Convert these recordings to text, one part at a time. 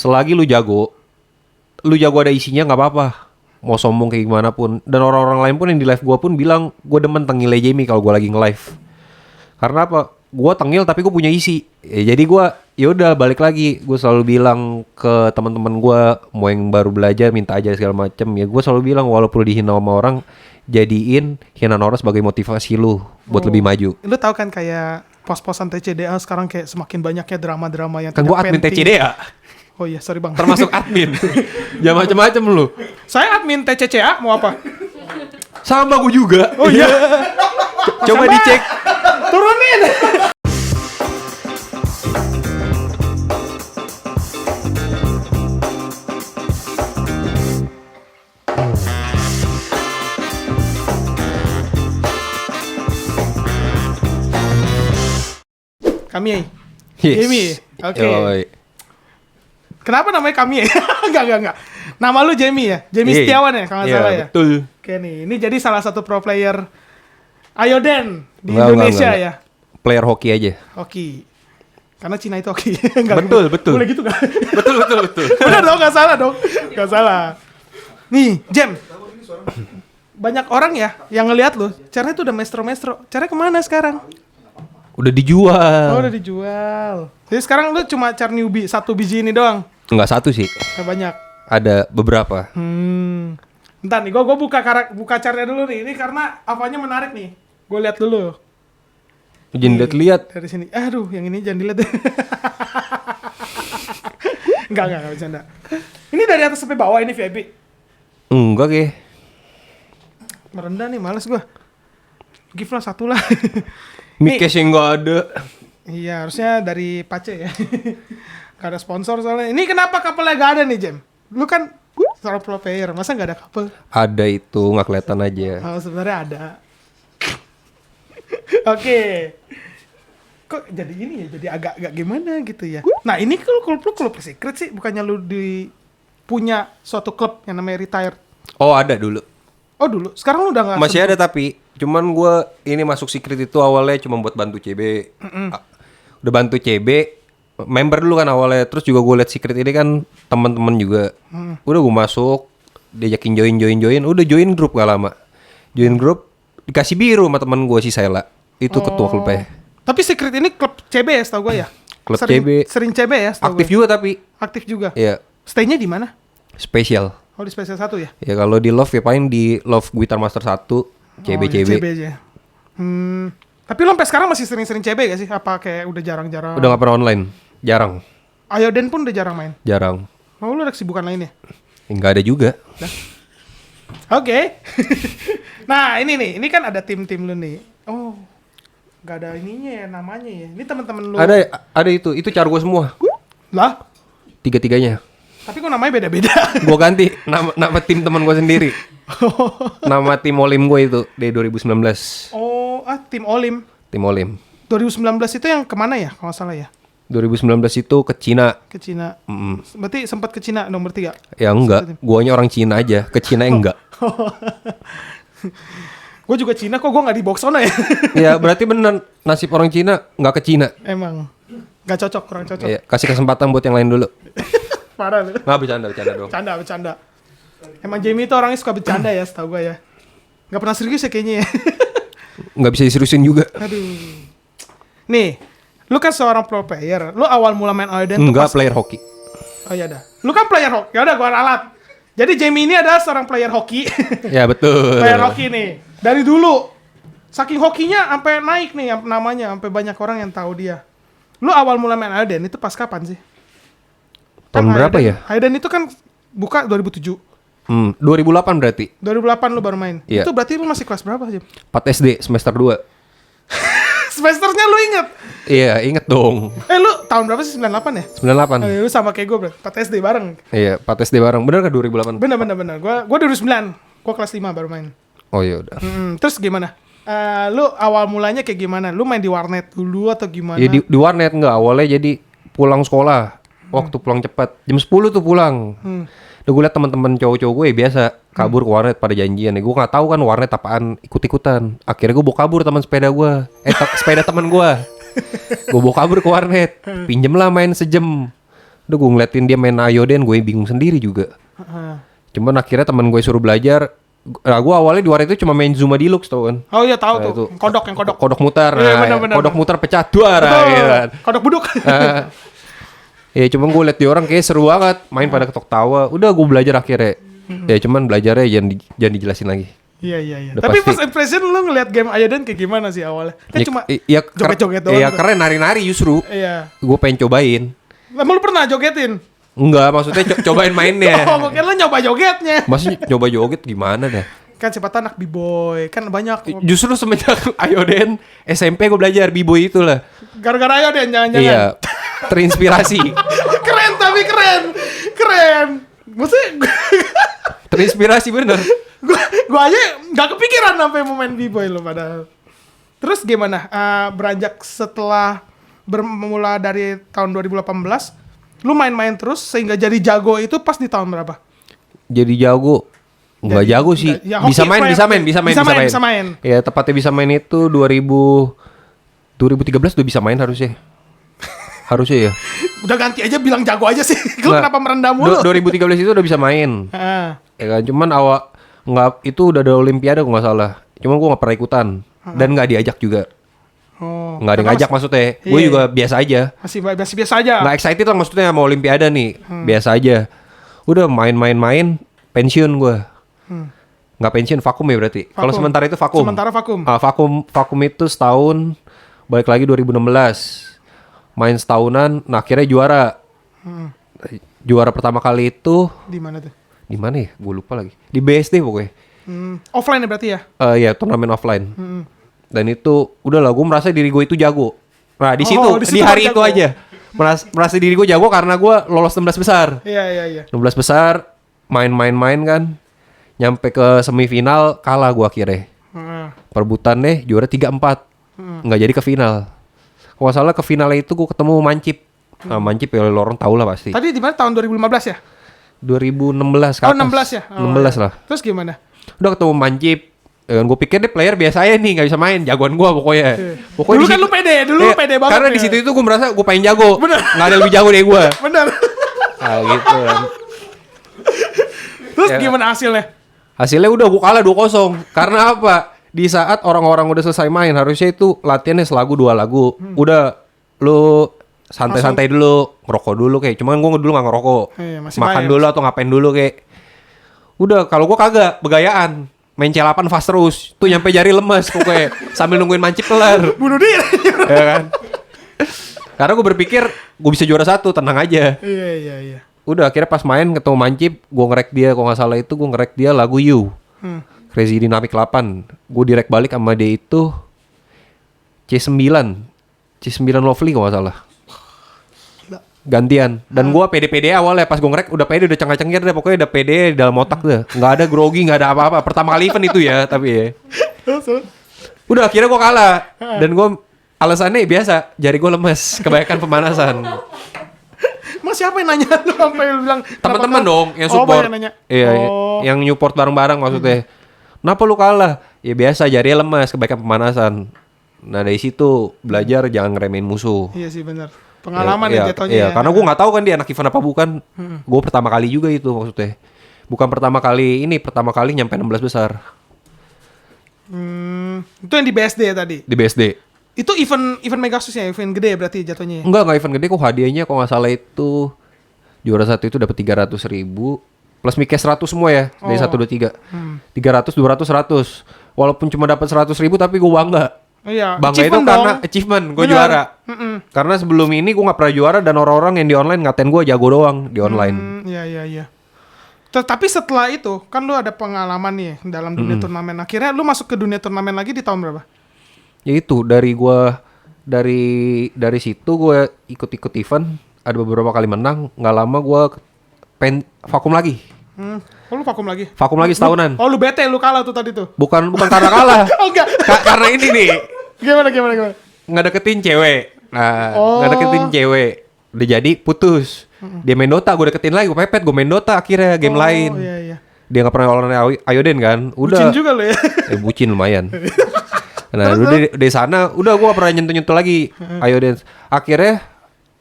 selagi lu jago ada isinya nggak apa-apa. Mau sombong kayak gimana pun. Dan orang-orang lain pun yang di live gue pun bilang gue demen tengilnya Jamie kalau gue lagi nge-live. Karena apa? Gue tengil tapi gue punya isi. Jadi gue yaudah balik lagi. Gue selalu bilang ke teman-teman gue mau yang baru belajar minta aja segala macem. Ya gue selalu bilang walaupun dihina sama orang, jadiin hinaan orang sebagai motivasi lu buat lebih maju. Lu tahu kan kayak pos-posan TCDA sekarang kayak semakin banyaknya drama-drama yang Kan gue admin TCDA. Oh iya, sorry bang. Termasuk admin. Jangan macem-macem lu. Saya admin TCCA, mau apa? Sama gue juga. Oh iya. Coba dicek. Turunin. Kami. Jamie. Oke. Kenapa namanya kami ya? Enggak. Nama lu Jamie ya? Jamie Setiawan ya kalau nggak salah ya? Betul. Oke nih, ini jadi salah satu pro player Ayoden di Indonesia ya? Player hoki aja. Hoki. Karena Cina itu hoki. Betul. Boleh gitu nggak? Betul. Benar dong, nggak salah dong. Nggak salah. Nih, Jam. Banyak orang ya yang ngelihat lu, caranya tuh udah maestro. Caranya kemana sekarang? Udah dijual. Oh, udah dijual. Jadi sekarang lu cuma car newbie 1 biji ini doang? Enggak satu sih. Banyak. Ada beberapa. Bentar nih, gue buka caranya dulu nih. Ini karena apanya menarik nih. Gue lihat dulu. Jangan lihat. Dari sini. Aduh, yang ini jangan dilihat. Enggak bercanda. Ini dari atas sampai bawah ini VIP. Enggak kayaknya. Merendah nih, males gue. Give lah satu lah. Mic case-nya nggak ada. Iya, harusnya dari Pace ya. Gak ada sponsor soalnya. Ini kenapa couple-nya gak ada nih, Jem? Lu kan seorang pro player, masa gak ada couple? Ada itu, nggak kelihatan aja. Oh, sebenarnya ada. Oke. Kok jadi ini ya? Jadi agak gimana gitu ya? Nah, ini klub secret sih, bukannya lu punya suatu klub yang namanya Retired? Oh, ada dulu. Oh, dulu. Sekarang lu udah nggak? Masih ada tapi cuman gue ini masuk secret itu awalnya cuma buat bantu CB. Udah bantu CB, member dulu kan awalnya. Terus juga gue liat secret ini kan teman-teman juga. Udah gue masuk, diajakin join. Udah join grup gak lama. Join grup dikasih biru sama temen gue si Sela. Itu ketua klubnya. Tapi secret ini klub CB ya, setahu gue ya. Klub CB. Sering CB ya, setahu aktif gue. juga tapi. Aktif juga. Iya. Stay-nya di mana? Spesial. Oh, di Special 1 ya? Ya kalau di Love ya paling di Love Guitar Master 1 CB. CB aja. Tapi lo sampai sekarang masih sering-sering CB gak sih? Apa kayak udah jarang-jarang? Udah gak pernah online. Jarang. Ayoden pun udah jarang main? Jarang. Oh, lo ada kesibukan lain ya? Enggak ada juga. Oke. Nah, ini nih. Ini kan ada tim-tim lu nih. Oh. Gak ada ininya ya, namanya ya. Ini teman-teman lu. Ada itu. Itu cara gue semua. Lah? Tiga-tiganya. Tapi kok namanya beda-beda? Gue ganti nama tim teman gue sendiri. Nama tim Olim gue itu dari 2019. Oh, tim Olim. Tim Olim. 2019 itu yang kemana ya? Kalau nggak salah ya. 2019 itu ke Cina. Ke Cina. Berarti sempat ke Cina nomor 3. Ya enggak. Guanya orang Cina aja. Ke Cina enggak. Gue juga Cina kok gue nggak di box sana ya. Ya berarti bener nasib orang Cina nggak ke Cina. Emang nggak cocok, kurang cocok. Ya, kasih kesempatan buat yang lain dulu. Parah lu. Nggak bercanda dong. Bercanda. Emang Jamie itu orangnya suka bercanda ya, setahu gue ya. Nggak pernah serius ya kayaknya ya. Nggak bisa diseriusin juga. Aduh. Nih, lu kan seorang pro player. Lu awal mula main Ayoden tuh Enggak, player hoki. Oh iya dah. Lu kan player hoki. Ya udah gua ralat. Jadi Jamie ini adalah seorang player hoki. Ya betul. Player hoki nih. Dari dulu. Saking hokinya sampai naik nih namanya, sampai banyak orang yang tahu dia. Lu awal mula main Ayoden itu pas kapan sih? Tahun berapa ya? Ayoden itu kan buka 2007. 2008 berarti. 2008 lu baru main. Iya. Itu berarti lu masih kelas berapa sih? 4 SD semester 2. Semesternya lu inget? Iya, inget dong. Lu tahun berapa sih? 98 ya? 98. Lu sama kayak gue berarti 4 SD bareng. Iya, 4 SD bareng. Bener kan 2008? Bener. Gua 2009. Gua kelas 5 baru main. Oh iya udah. Terus gimana? Lu awal mulanya kayak gimana? Lu main di warnet dulu atau gimana? Ya di warnet enggak. Awalnya jadi pulang sekolah. Waktu pulang cepat. Jam 10 tuh pulang. Udah gue liat teman-teman cowok-cowok gue biasa kabur ke warnet pada janjian. Gue nggak tahu kan warnet apaan, ikut-ikutan. Akhirnya gue bawa kabur teman sepeda gue. Sepeda teman gue. Gue bawa kabur ke warnet. Pinjem lah main sejam. Udah gue ngeliatin dia main Ayoden, gue bingung sendiri juga. Heeh. Cuman akhirnya teman gue suruh belajar. Nah, gue awalnya di war itu cuma main Zuma Deluxe tau kan. Oh iya tahu Nah, tuh. itu. Kodok yang kodok. Kodok muter. Iya, Nah, benar-benar. kodok muter pecah duara Betul. gitu kan. Kodok buduk. Ya cuman gue liat di orang kayak seru banget. Main pada ketok tawa. Udah gue belajar akhirnya. Ya cuman belajarnya jangan dijelasin lagi. Iya iya iya. Udah Tapi pasti. first impression lu ngeliat game Ayoden kayak gimana sih awalnya? Kan cuma joget-joget doang. Iya tuh. keren nari-nari justru. Iya. Gue pengen cobain. Lah lu pernah jogetin? Enggak, maksudnya cobain mainnya. Oh, mungkin lu nyoba jogetnya. Maksudnya nyoba joget gimana dah? Kan siapa tahu anak b-boy, kan banyak. Justru semenjak Ayoden SMP gue belajar b-boy itulah. Gara-gara Ayoden jangan-jangan. Iya, terinspirasi. Keren tapi keren. Keren. Maksudnya Terinspirasi bener. gua aja nggak kepikiran sampai mau main b-boy lo padahal. Terus gimana? Beranjak setelah bermula dari tahun 2018, lu main-main terus sehingga jadi jago itu pas di tahun berapa? Jadi jago. Enggak jago sih. Ya, bisa hoki, main, player. bisa main. Bisa main. Ya, tepatnya bisa main itu 2013 udah bisa main harusnya. Harusnya ya. Udah ganti aja bilang jago aja sih. Lu Nggak. kenapa merendah mulu? 2013 itu udah bisa main. Ah. Ya kan, cuman nggak itu udah ada olimpiade kok nggak salah. Cuman gue nggak pernah ikutan dan nggak diajak juga. Oh. Nggak ada yang ngajak maksudnya. Gue Iya. juga biasa aja. Masih biasa aja. Nggak excited lah maksudnya sama olimpiade nih. Biasa aja. Udah main pensiun gue. Nggak pensiun, vakum ya berarti. Kalau Vakum. sementara itu vakum. Sementara vakum. Vakum itu setahun. Balik lagi 2016. Main setahunan, nah akhirnya juara. Juara pertama kali itu Di mana tuh? di mana ya? Gue lupa lagi. Di BSD pokoknya. Offline ya berarti ya? Ya turnamen offline. Dan itu udah lah, gue merasa diri gue itu jago. Nah di Oh, situ, di situ di hari baru itu jago. aja merasa diri gue jago karena gue lolos 16 besar. Iya iya iya. 16 besar, main kan, nyampe ke semifinal kalah gue akhirnya. Heeh. Perebutannya juara 3-4, nggak jadi ke final. Kalau nggak salah ke finalnya itu gue ketemu Mancip. Nah, Mancip ya lo orang tahu lah pasti. Tadi di mana tahun 2015 ya? 2016 ke Oh, atas. 16 ya? Oh, 16 iya. lah. Terus gimana? Udah ketemu Mancip. Gue pikir dia player biasa aja nih, nggak bisa main, jagoan gue pokoknya. Pokoknya Dulu di kan situ- lu pede, dulu lu pede banget Karena ya. di situ itu gue merasa gue pengen jago. Bener. Nggak ada lebih jago dari gue. Bener. Nah gitu kan. Terus Ya. gimana hasilnya? Hasilnya udah gue kalah 2-0. Karena apa? Di saat orang-orang udah selesai main, harusnya itu latihannya selagu 2 lagu. Udah lu santai-santai dulu, ngerokok dulu kayak. Cuman gue dulu nggak ngerokok. Iya, masih Makan main. dulu atau ngapain dulu kayak. Udah kalau gue kagak, begayaan. Main C8 fast terus. Tuh nyampe jari lemes pokoknya. Sambil nungguin Mancip kelar. Bunuh diri. Ya kan? Karena gue berpikir gue bisa juara 1, tenang aja. Iya iya iya. Udah akhirnya pas main ketemu Mancip, gue nge-rec dia, kalau nggak salah itu gue nge-rec dia lagu You. Crazy Dynamic 8. Gue direct balik sama dia itu C9. C9 Lovely kalau nggak salah. Gila. Gantian. Dan gue pede-pede awalnya, pas gue nge-rec udah pede, udah cengir-cengir deh, pokoknya udah pede dalam otak deh. Nggak ada grogi, nggak ada apa-apa. Pertama kali event itu ya, tapi ya. Terus. Udah akhirnya gue kalah. Dan gue alasannya biasa, jari gue lemes, kebanyakan pemanasan. Mas siapa yang nanya lu sampai lu bilang Teman-teman kenapa dong kalah? yang Oh, support. banyak nanya. Iya, Oh. yang support bareng-bareng maksudnya. Kenapa lu kalah? Ya biasa, jarinya lemas, kebanyakan pemanasan. Nah dari situ belajar jangan ngeremehin musuh. Iya sih benar. Pengalaman ya jatuhnya. Iya, ya. karena gue nggak tahu kan dia anak event apa bukan. Gue pertama kali juga itu maksudnya. Bukan pertama kali ini, pertama kali nyampe 16 besar Itu yang di BSD ya tadi. di BSD. Itu event Megasus ya, event gede berarti jatuhnya. Ya? Enggak event gede kok, hadiahnya kok nggak salah itu juara 1 itu dapat 300.000 plus mic 100 semua ya dari 1 2 3. 300 200 100. Walaupun cuma dapat 100.000 tapi gue bangga. Iya. Bangga itu achievement karena dong. achievement gue Bener. juara. Karena sebelum ini gue nggak pernah juara dan orang-orang yang di online ngatain gue jago doang di online. Iya iya iya. Tapi setelah itu kan lu ada pengalaman nih dalam dunia turnamen. Akhirnya lu masuk ke dunia turnamen lagi di tahun berapa? Ya itu dari situ gue ikut-ikut event, ada beberapa kali menang, nggak lama gue vakum lagi. Oh lu vakum lagi? Vakum lagi setahunan. Oh lu bete, lu kalah tuh tadi tuh. Bukan karena kalah. Oh enggak. Karena ini nih Gimana? nggak deketin cewek. Nah, Oh. nggak deketin cewek. Udah jadi putus. Dia main Dota, gue deketin lagi, gue pepet, gue main Dota akhirnya game lain. Oh iya iya. Dia nggak pernah online Ayoden kan? Udah. Bucin juga lu ya. Bucin lumayan. Nah, udah dari sana, udah gue gak pernah nyentuh-nyentuh lagi Ayoden. Akhirnya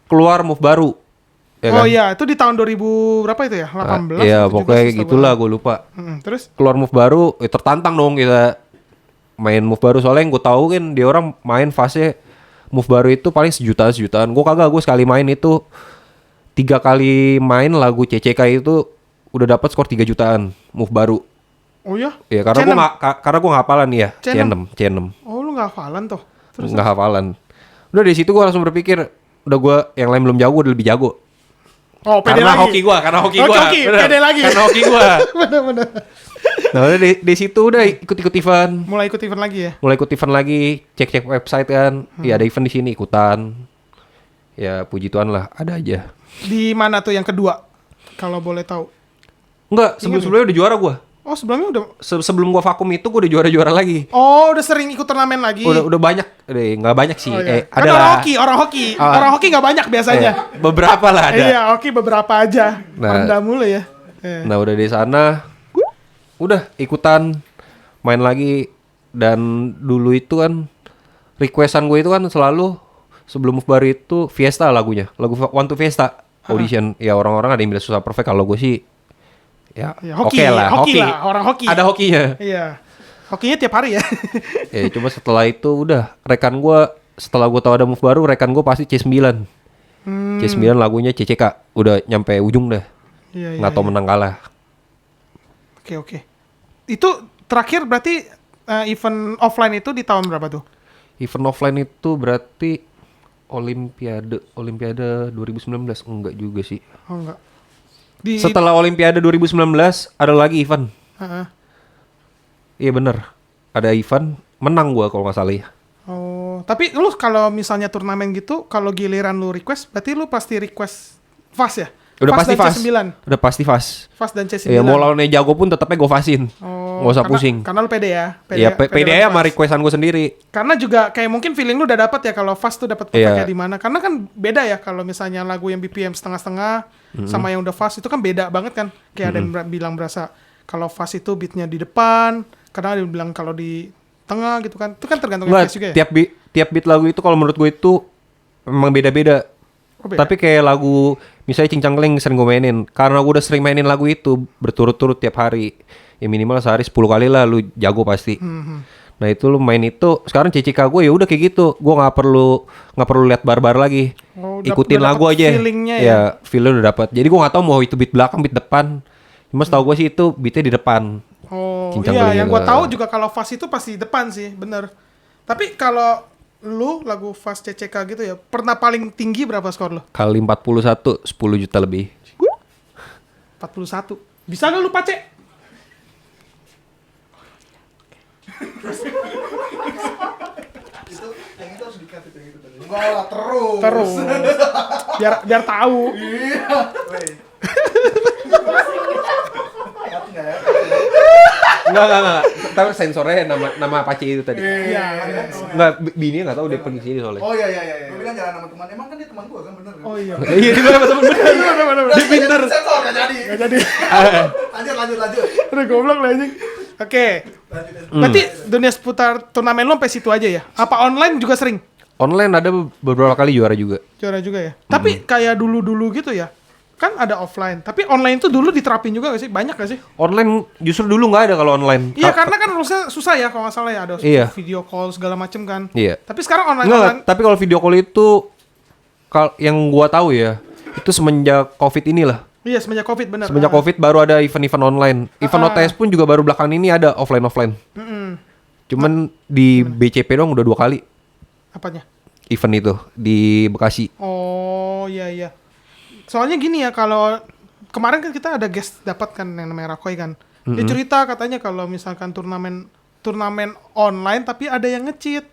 keluar move baru. Ya Oh kan? iya, itu di tahun 2000 berapa itu ya? 18 Iya, atau 17 pokoknya setahu gitulah gua. gue lupa. Terus? Keluar move baru, tertantang dong kita main move baru, soalnya yang gue tahu kan dia orang main fase move baru itu paling sejutaan. Gue kagak, gue sekali main itu 3 kali main lagu CCK itu udah dapat skor 3 jutaan move baru. Oh iya? Ya karena gue karena gue nggak hafalan ya. C6. C6 Oh lu nggak hafalan tuh. Terus? nggak hafalan. Udah di situ gue langsung berpikir, udah gue yang lain belum jago, udah lebih jago. Oh pede Karena lagi. hoki gue, karena hoki Oke, gue. hoki, pede lagi. Karena hoki gue. Bener-bener. Nah udah di situ udah ikut event. Mulai ikut event lagi ya? Mulai ikut event lagi, cek website kan. Ya ada event di sini ikutan. Ya puji Tuhan lah, ada aja. Di mana tuh yang kedua? Kalau boleh tahu. Enggak, sebelumnya udah juara gua. Oh sebelumnya udah. Sebelum gua vakum itu gua udah juara lagi. Oh udah sering ikut turnamen lagi. Udah banyak, nggak banyak sih. Oh, iya. Ada Kan lah. orang hoki nggak banyak biasanya. Beberapa lah ada. Iya, hoki beberapa aja. Nah. Anda mulai ya. Iya. Nah udah di sana, udah ikutan main lagi. Dan dulu itu kan requestan gue itu kan selalu sebelum move baru itu Fiesta lagunya, lagu One to Fiesta audition. Ya orang-orang ada yang bilang susah perfect, kalau gue sih ya Ya, oke hoki lah, lah, orang hoki. Ada hokinya. Iya. Hokinya tiap hari ya. Ya cuma setelah itu udah rekan gue, setelah gue tahu ada move baru, rekan gue pasti C9. C9 lagunya CCK udah nyampe ujung dah. Iya, Nggak tahu menang kalah. Oke. Itu terakhir berarti event offline itu di tahun berapa tuh? Event offline itu berarti Olimpiade 2019 enggak juga sih. Oh enggak. Setelah Olimpiade 2019 ada lagi event. Heeh. Iya bener, ada event, menang gua kalau nggak salah ya. Oh, tapi lu kalau misalnya turnamen gitu, kalau giliran lu request, berarti lu pasti request fast ya? Udah pasti dan fast. C9. Udah pasti fast. Fast dan C9. Ya mau lawannya jago pun tetapnya gue fasin. Oh, Nggak usah karena- pusing. Karena lu pede ya. Iya, pede banget aja sama fast. requestan gue sendiri. Karena juga kayak mungkin feeling lu udah dapet ya kalau fast tuh dapat Iya. perfectnya di mana. Karena kan beda ya kalau misalnya lagu yang BPM setengah-setengah sama yang udah fast itu kan beda banget kan. Kayak ada yang bilang berasa kalau fast itu beatnya di depan, kadang ada yang bilang kalau di tengah gitu kan. Itu kan tergantung Nggak, fast juga ya. tiap beat lagu itu kalau menurut gue itu memang beda-beda. Oh, beda. Tapi kayak lagu misalnya Cincang Keling sering gue mainin, karena gue udah sering mainin lagu itu berturut-turut tiap hari. Ya minimal sehari 10 kali lah lu jago pasti. Nah itu lu main itu, sekarang CCK gue ya udah kayak gitu. Gue nggak perlu lihat bar-bar lagi. Oh, Ikutin udah lagu dapet aja. feelingnya ya. Ya, feelnya udah dapat. Jadi gue nggak tahu mau itu beat belakang, beat depan. Cuma setahu gue sih itu beatnya di depan. Oh Cincang iya, Keling yang itu. gue tahu juga kalau fast itu pasti depan sih, bener. Tapi kalau lu lagu fast CCK gitu ya, pernah paling tinggi berapa skor lu? Kali 41, 10 juta lebih. 41. Bisa gak lu pace? Enggak lah, terus. Terus. biar tahu. Enggak. Tapi sensornya nama Apache itu tadi. Iya. Enggak, bini nggak tahu dia pergi sini soalnya. Oh iya. Gue bilang jalan sama teman. Emang kan dia teman gue kan bener kan? Oh iya. Iya, dia sama temen bener. Dia pinter. Sensor gak jadi. Gak jadi. Lanjut. Udah goblok lah anjing. Oke. Berarti dunia seputar turnamen lu sampai situ aja ya? Apa online juga sering? Online ada beberapa kali juara juga. Juara juga ya? Tapi kayak dulu-dulu gitu ya? Kan ada offline. Tapi online tuh dulu diterapin juga gak sih? Banyak gak sih? Online justru dulu nggak ada kalau online. Iya karena kan rulesnya susah ya kalau nggak salah ya. Ada Iya. video call segala macem kan. Iya. Tapi sekarang online. Enggak, tapi kalau video call itu yang gua tahu ya, itu semenjak Covid inilah. Iya semenjak Covid bener. Semenjak Covid baru ada event-event online. Event OTS pun juga baru belakangan ini ada offline. Cuman di BCP doang udah 2 kali Apanya? event itu di Bekasi. Oh iya. Soalnya gini ya, kalau kemarin kan kita ada guest dapat kan yang namanya Rakoy kan. Dia cerita katanya kalau misalkan turnamen online tapi ada yang nge-cheat.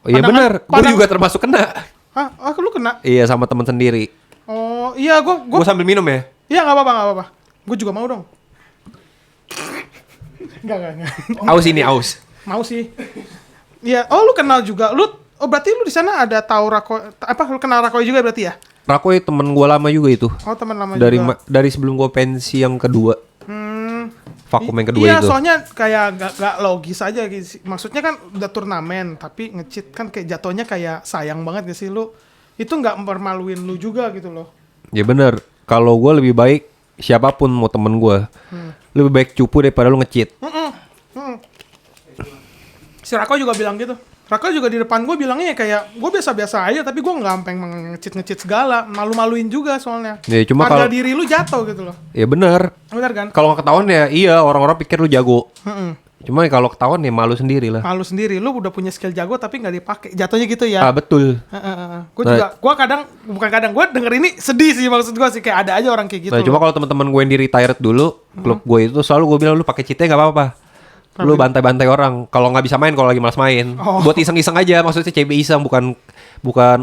Oh iya benar, gua padahal- juga termasuk kena. Hah? Ah, lu kena? Iya sama teman sendiri. Oh iya, gua Gua sambil minum ya. iya nggak apa-apa. Gue juga mau dong. Enggak. Aus ini aus. Mau sih. Iya, oh lu kenal juga. Berarti lu di sana ada tahu Rakoy, lu kenal Rakoy juga berarti ya? Rakoy temen gua lama juga itu. Oh, teman lama Dari juga. dari sebelum gua pensi yang kedua. Vakum yang kedua Iya, itu. soalnya kayak gak logis aja gitu. Maksudnya kan udah turnamen, tapi nge-cheat kan kayak jatuhnya kayak sayang banget gak sih lu? Itu nggak mempermaluin lu juga gitu loh. Ya bener. Kalau gue lebih baik siapapun mau temen gue, lebih baik cupu daripada lu nge-cheat. Si Rako juga bilang gitu. Rako juga di depan gue bilangnya kayak gue biasa-biasa aja tapi gue nggak sampai nge-cheat segala, malu-maluin juga soalnya. Ya, cuma harga kalau- diri lu jatuh gitu loh. Ya bener. Benar kan? Kalau nggak ketahuan ya iya orang-orang pikir lu jago. Cuma kalau ketahuan ya malu sendiri lah. Malu sendiri, lu udah punya skill jago tapi nggak dipakai. Jatuhnya gitu ya. Ah betul. Gue Nah. juga, bukan kadang, gue denger ini sedih sih maksud gue sih kayak ada aja orang kayak gitu. Nah cuma kalau teman-teman gue yang di retired dulu, klub gue itu selalu gue bilang lu pakai cheatnya nggak apa-apa. Lu bantai-bantai orang. Kalau nggak bisa main, kalau lagi malas main, buat iseng-iseng aja. Maksudnya CB iseng, bukan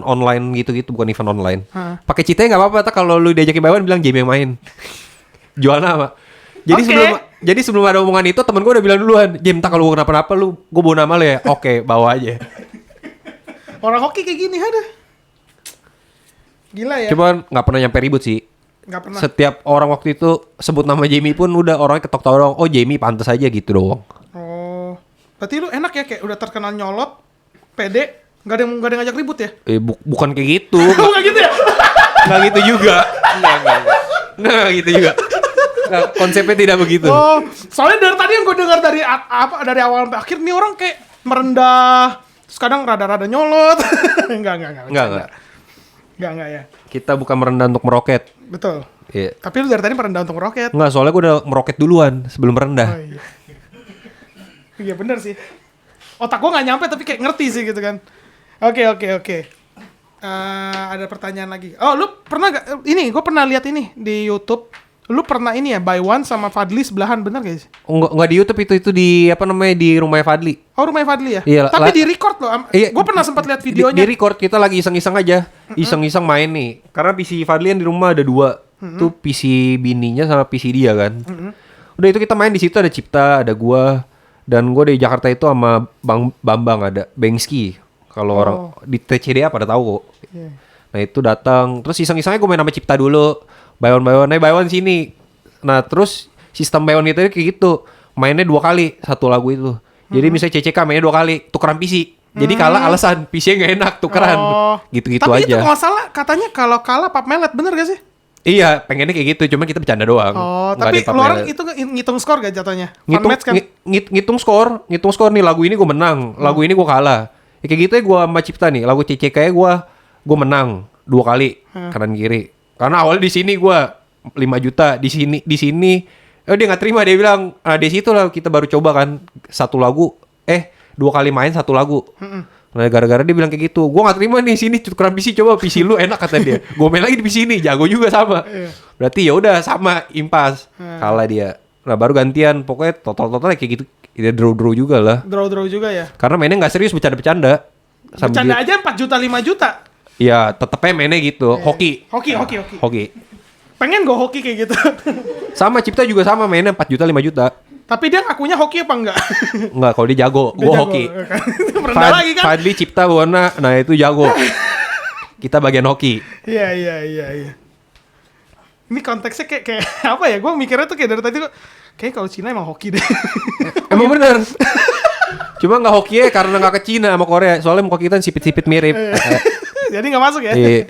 online gitu-gitu, bukan event online. Pakai cheatnya nggak apa-apa. Tak kalau lu diajakin bayawan bilang Jamie yang main. Jual nama. Jadi Oke. sebelum ada omongan itu temen gue udah bilang duluan, Jam tak kalau gue kenapa-napa lu gue bawa nama lu ya. Oke, bawa aja. Orang hoki kayak gini ada. Gila ya. Cuman nggak pernah nyampe ribut sih. Nggak pernah. Setiap orang waktu itu sebut nama Jamie pun udah orangnya ketok-tok doang. Oh Jamie pantas aja gitu doang. Oh, berarti lu enak ya kayak udah terkenal nyolot, pede, nggak ada yang ngajak ribut ya? Bukan kayak gitu. Bukan gitu ya? Nggak gitu juga. Nggak gitu juga. Nggak, konsepnya tidak begitu. Oh, soalnya dari tadi yang gue dengar dari awal sampai akhir nih orang kayak merendah, terus kadang rada-rada nyolot. Enggak. Enggak. Enggak ya. Kita bukan merendah untuk meroket. Betul. Iya. Tapi lu dari tadi merendah untuk roket. Enggak, soalnya gue udah meroket duluan sebelum merendah. Oh iya. Iya bener sih. Otak gue nggak nyampe tapi kayak ngerti sih gitu kan. Oke. Ada pertanyaan lagi. Oh lu pernah gak? Ini gue pernah lihat ini di YouTube. Lu pernah ini ya, by one sama Fadli sebelahan, bener gak sih? Enggak di YouTube itu di apa namanya di rumahnya Fadli. Oh rumahnya Fadli ya? Iya, Tapi di record loh. Iya, Gue pernah sempat lihat Di videonya. record kita lagi iseng-iseng aja. Iseng-iseng main nih. Karena PC Fadli yang di rumah ada 2. Tuh PC bininya sama PC dia kan. Udah itu kita main di situ ada Cipta, ada gua dan gua dari Jakarta itu sama Bang Bambang ada Bengski. Kalau orang di TCDA pada tahu kok. Iya. Nah itu datang. Terus iseng-isengnya gue main sama Cipta dulu. Baywan sini. Nah terus sistem Baywan itu kayak gitu. Mainnya 2 kali satu lagu itu. Jadi misalnya CCK mainnya 2 kali. Tukeran PC. Jadi kalah alasan PC-nya gak enak tukeran. Gitu-gitu Tapi aja. itu kalau nggak salah katanya kalau kalah pap melet, bener gak sih? Iya pengennya kayak gitu. Cuma kita bercanda doang. Oh, Nggak tapi ada pap lu orang melet. itu ngitung skor gak jatuhnya? Fun Ngitung, match kan? ngitung skor nih lagu ini gue menang. Lagu ini gue kalah. Ya, kayak gitu ya gue sama Cipta nih. Lagu CCK gue menang 2 kali kanan kiri. Karena awalnya di sini gue 5 juta, di sini dia nggak terima, dia bilang di situ lah kita baru coba kan satu lagu 2 kali main satu lagu. Nah gara-gara dia bilang kayak gitu, gue nggak terima nih sini tukeran PC, coba PC lu enak kata dia. Gue main lagi di PC ini jago juga sama. Berarti ya udah sama impas kalah dia. Nah baru gantian, pokoknya total kayak gitu. Ya draw juga lah. Draw juga ya? Karena mainnya nggak serius, bercanda-bercanda. Bercanda aja 4 juta 5 juta. Ya tetepnya mainnya gitu. Hoki. Pengen gue hoki kayak gitu. Sama Cipta juga sama mainnya 4 juta 5 juta. Tapi dia ngakunya hoki apa enggak? Enggak, kalau dia jago, Dia gue jago. hoki. Merendah lagi kan? Fadli, Cipta, Bona, nah itu jago. Kita bagian hoki. Iya. Ini konteksnya kayak apa ya? Gue mikirnya tuh kayak dari tadi kayak kalau Cina emang hoki deh. Emang bener. Cuma nggak hoki ya karena nggak ke Cina sama Korea. Soalnya muka kita sipit-sipit mirip. Jadi nggak masuk ya? Iya.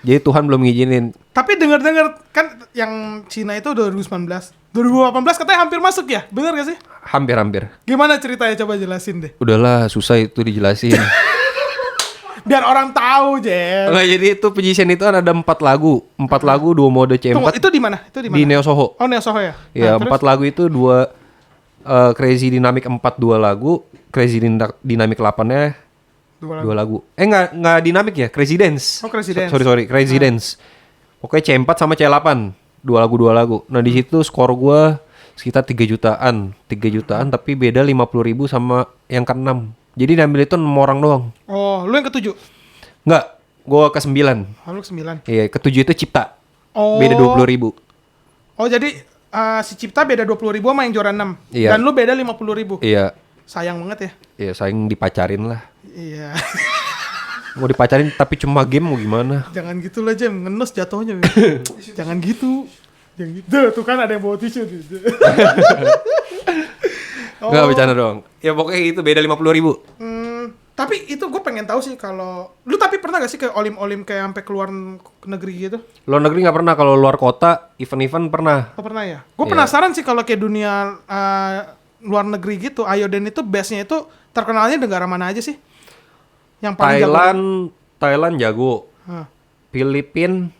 Jadi Tuhan belum ngizinin. Tapi dengar kan yang Cina itu 2019. 2018 katanya hampir masuk ya? Bener gak sih? Hampir. Gimana ceritanya? Coba jelasin deh. Udahlah, susah itu dijelasin. Biar orang tahu, Jen. Nggak, jadi itu Magician itu kan ada 4 lagu. 4 lagu, 2 mode C4. Tunggu, itu di mana? Di Neo Soho. Oh, Neo Soho ya? Ya, Nah, 4 lagu itu 2 Crazy Dynamic 4 2 lagu. Crazy Dynamic 8-nya 2 lagu. Enggak dinamik ya, Crazy Dance. Oh, Crazy Dance. Sorry, Crazy Dance. Pokoknya C4 sama C8. 2 lagu. Nah, di situ skor gua sekitar 3 jutaan. 3 jutaan tapi beda 50.000 sama yang ke-6. Jadi diambil itu 6 orang doang. Oh, lu yang ke-7? Enggak, gua ke-9. Oh, lu ke-9. Iya, ke-7 itu Cipta. Oh. Beda 20.000. Oh, jadi si Cipta beda 20.000 sama yang juara 6. Iya. Dan lu beda 50.000. Iya. Sayang banget ya. Iya, saing dipacarin lah. Iya. Mau dipacarin tapi cuma game mau gimana? Jangan gitu lah, Jem. Ngenes jatuhnya. Jangan gitu. Jangan gitu. Tuh kan ada yang bawa tisu. Enggak, bercanda dong. Ya pokoknya itu beda 50.000. Tapi itu gue pengen tahu sih kalau lu tapi pernah gak sih ke olim kayak sampai keluar negeri gitu? Luar negeri nggak pernah, kalau luar kota event-event pernah. Oh, pernah ya? Gue Iya. penasaran sih kalau kayak dunia luar negeri gitu, Ayoden itu base-nya itu terkenalnya negara mana aja sih? Yang paling jago? Thailand jago, Hah. Filipin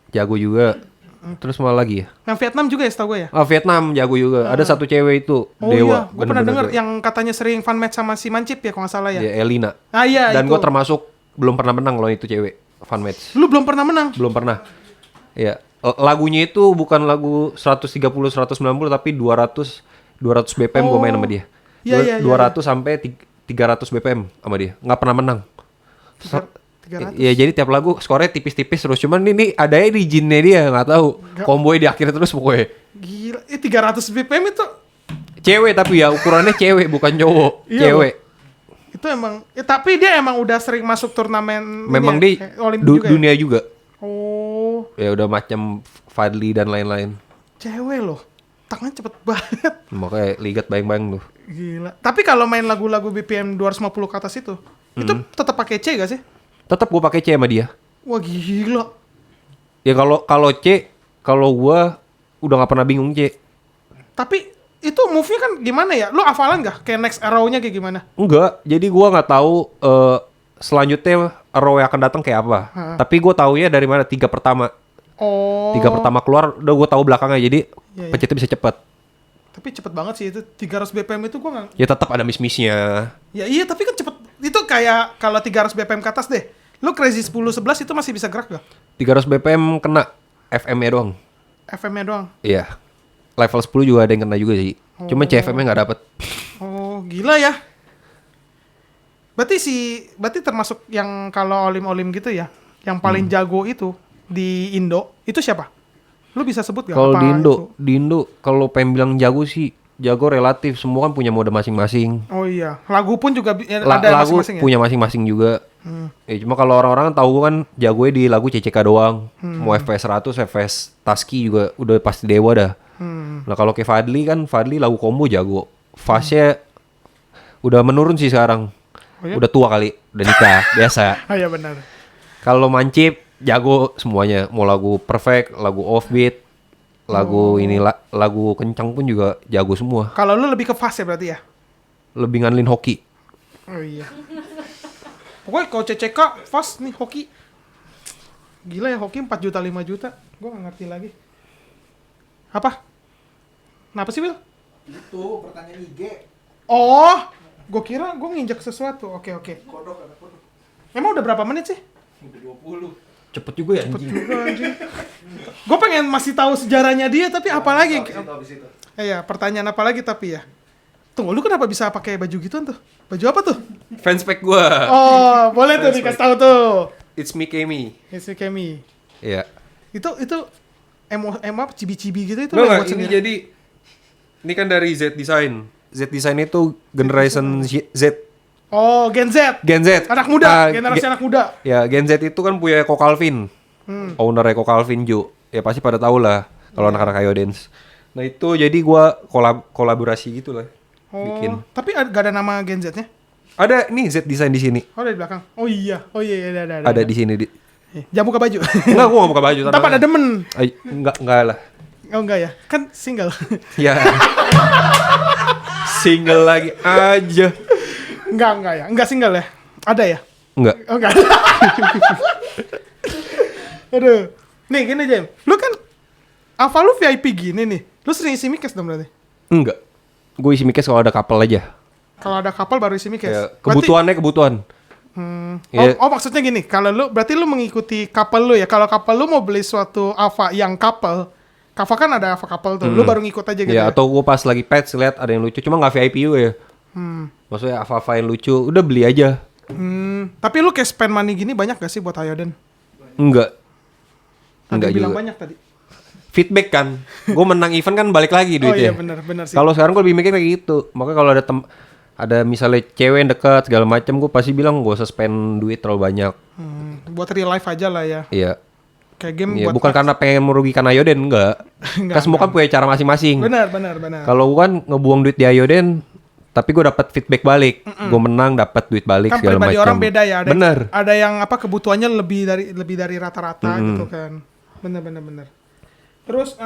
jago juga. Terus malah lagi ya? Yang Vietnam juga ya setahu gue ya? Oh, Vietnam jago juga. Ada satu cewek itu, Oh dewa. iya, gue pernah denger Bener-bener yang katanya sering fun match sama si Mancip ya kalau nggak salah ya. Ya, Elina. Ah iya Dan itu. gue termasuk belum pernah menang loh itu cewek fun match. Lu belum pernah menang? Belum pernah. Ya, lagunya itu bukan lagu 130 190 tapi 200 BPM gue main sama dia. Iya, iya, iya, 200 sampai 300 BPM sama dia. Nggak pernah menang. 300. Iya, jadi tiap lagu skornya tipis-tipis terus. Cuman ini adanya di jinnya dia, nggak tahu. Kombonya di akhir terus pokoknya. Gila, 300 BPM itu Cewek tapi ya ukurannya cewek bukan cowok. Iya, Cewek. itu emang tapi dia emang udah sering masuk turnamen Memang ini di Olimpik juga ya? dunia juga. Oh, Ya udah macam Fadli dan lain-lain. cewek loh. Tangannya cepet banget. Makanya ligat bayang-bayang tuh. Gila. Tapi kalau main lagu-lagu BPM 250 ke atas itu tetap pakai C gak sih? Tetap gue pakai C sama dia. Wah gila. Ya kalau C, kalau gua udah nggak pernah bingung C. Tapi itu move-nya kan gimana ya? Lu hafalan gak? Kayak next arrow-nya kayak gimana? Enggak, jadi gua nggak tahu selanjutnya row yang akan datang kayak apa. Hah. Tapi gua taunya dari mana 3 pertama. Oh. 3 pertama keluar udah gua tahu belakangnya. Jadi Iya, iya. pencetnya bisa cepat. Tapi cepet banget sih itu 300 BPM itu gua gak... Ya tetap ada miss-missnya. Ya iya tapi kan cepet. Itu kayak kalau 300 BPM ke atas deh. Lu crazy 10-11 itu masih bisa gerak gak? 300 BPM kena FM-nya doang. FM-nya doang. Iya. Level 10 juga ada yang kena juga sih. Cuma CFM-nya nggak dapet. Oh, gila ya. Berarti termasuk yang kalau olim-olim gitu ya, yang paling jago itu di Indo, itu siapa? Lu bisa sebut gak? Kalau apa itu? di Indo kalau pengen bilang jago sih, jago relatif. Semua kan punya mode masing-masing. Oh iya, lagu pun juga ada Lagu masing-masing ya? punya masing-masing juga. Ya, cuma kalau orang-orang kan tahu kan jagonya di lagu CCK doang. Mau FPS 100, FPS Taski juga udah pasti dewa dah. Nah kalau kayak Fadli lagu combo jago. Fase udah menurun sih sekarang. Oh ya? Udah tua kali, udah nikah biasa. Oh iya benar. Kalau Mancip jago semuanya. Mau lagu perfect, lagu offbeat, lagu lagu kencang pun juga jago semua. Kalau lu lebih ke fast ya berarti ya? Lebih ngandelin hoki. Oh iya. Pokoknya kalau CCK fast nih hoki. Gila ya hoki 4 juta 5 juta. Gua gak ngerti lagi. Apa? Kenapa sih, Will? Itu pertanyaan IG. Oh, gue kira gue nginjak sesuatu. Oke. Kodok ada kodok. Emang udah berapa menit sih? Udah 20. Cepet juga ya anjing. Gue pengen masih tahu sejarahnya dia, tapi apa lagi? Habis itu. Iya, pertanyaan apa lagi tapi ya? Tunggu, lu kenapa bisa pakai baju gituan tuh? Baju apa tuh? Fanspage gua. Oh, boleh tuh dikasih tahu tuh. It's me Kemi. It's Kemi. Iya. Itu apa cibi-cibi gitu itu Nggak, buat ini sendiri? jadi ini kan dari Z Design. Z Design itu generation Z. Oh, Gen Z. Gen Z. Anak muda, generasi anak muda. Ya, Gen Z itu kan punya Eko Calvin. Owner Eko Calvin Jo. Ya pasti pada tahu lah kalau anak-anak Ayo Dance. Nah, itu jadi gua kolaborasi gitu lah. Oh, Bikin. tapi gak ada nama Gen Z-nya? Ada nih Z Design di sini. Oh, ada di belakang. Oh iya, ada. Ada di sini. Jangan buka baju. Enggak, gua enggak buka baju. Tapi pada demen. Enggak lah. Oh enggak ya? Kan single. Ya. Single lagi aja. Enggak ya? Enggak single ya? Ada ya? Enggak. Oh enggak. Aduh. Nih gini Jem. Lu kan apa lu VIP gini nih? Lu sering isi mikes dong berarti? Enggak. Gue isi mikes kalau ada couple aja. Kalau ada kapal baru isi mikes? Ya, kebutuhan. Iya. Oh maksudnya gini, kalau lu berarti lu mengikuti couple lu ya. Kalau couple lu mau beli suatu Ava yang couple, Kava kan ada Ava couple tuh. Lu baru ngikut aja gitu Ya, ya. atau gue pas lagi patch lihat ada yang lucu, cuma nggak VIP juga ya. Maksudnya apa yang lucu, udah beli aja. Tapi lu kayak spend money gini banyak gak sih buat Ayoden? Enggak. Tadi Enggak bilang juga. banyak tadi. Feedback kan. Gue menang event kan balik lagi Oh iya duitnya. benar sih. Kalau sekarang gue lebih mikir kayak gitu. Makanya kalau ada misalnya cewek yang dekat segala macam, gue pasti bilang gue usah spend duit terlalu banyak. Buat real life aja lah ya. Iya. Kayak game Iya, buat bukan karena pengen merugikan Ayoden, enggak. Enggak, Kan semua kan punya cara masing-masing. Benar. Kalau gua kan ngebuang duit di Ayoden tapi gue dapat feedback balik. Gue menang dapat duit balik Kan segala pribadi macam. orang beda ya. Ada, Bener. Ada yang apa kebutuhannya lebih dari rata-rata gitu kan. Bener. Terus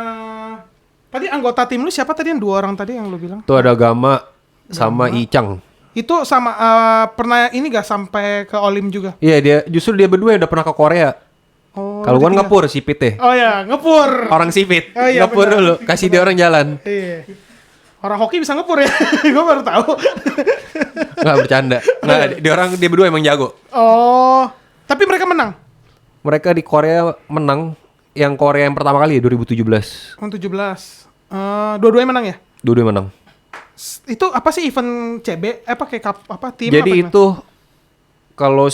tadi anggota tim lu siapa tadi yang 2 orang tadi yang lu bilang? Tuh ada Gama sama Icang. Itu sama pernah ini gak sampai ke Olim juga? Iya justru dia berdua yang udah pernah ke Korea. Oh. Kalau gue berarti ngepur sipit deh. Oh ya, ngepur. Orang sipit. Oh iya, Ngepur benar. dulu, kasih dia orang jalan. Iya. Orang hoki bisa ngepur ya? Gue baru tahu. Nggak bercanda. Nggak, dia berdua emang jago. Oh, tapi mereka menang. Mereka di Korea menang. Yang Korea yang pertama kali ya 2017. Tahun 17. Dua-duanya menang ya? Dua-dua menang. Itu apa sih event CB? Apa kayak apa tim? Jadi apa itu kalau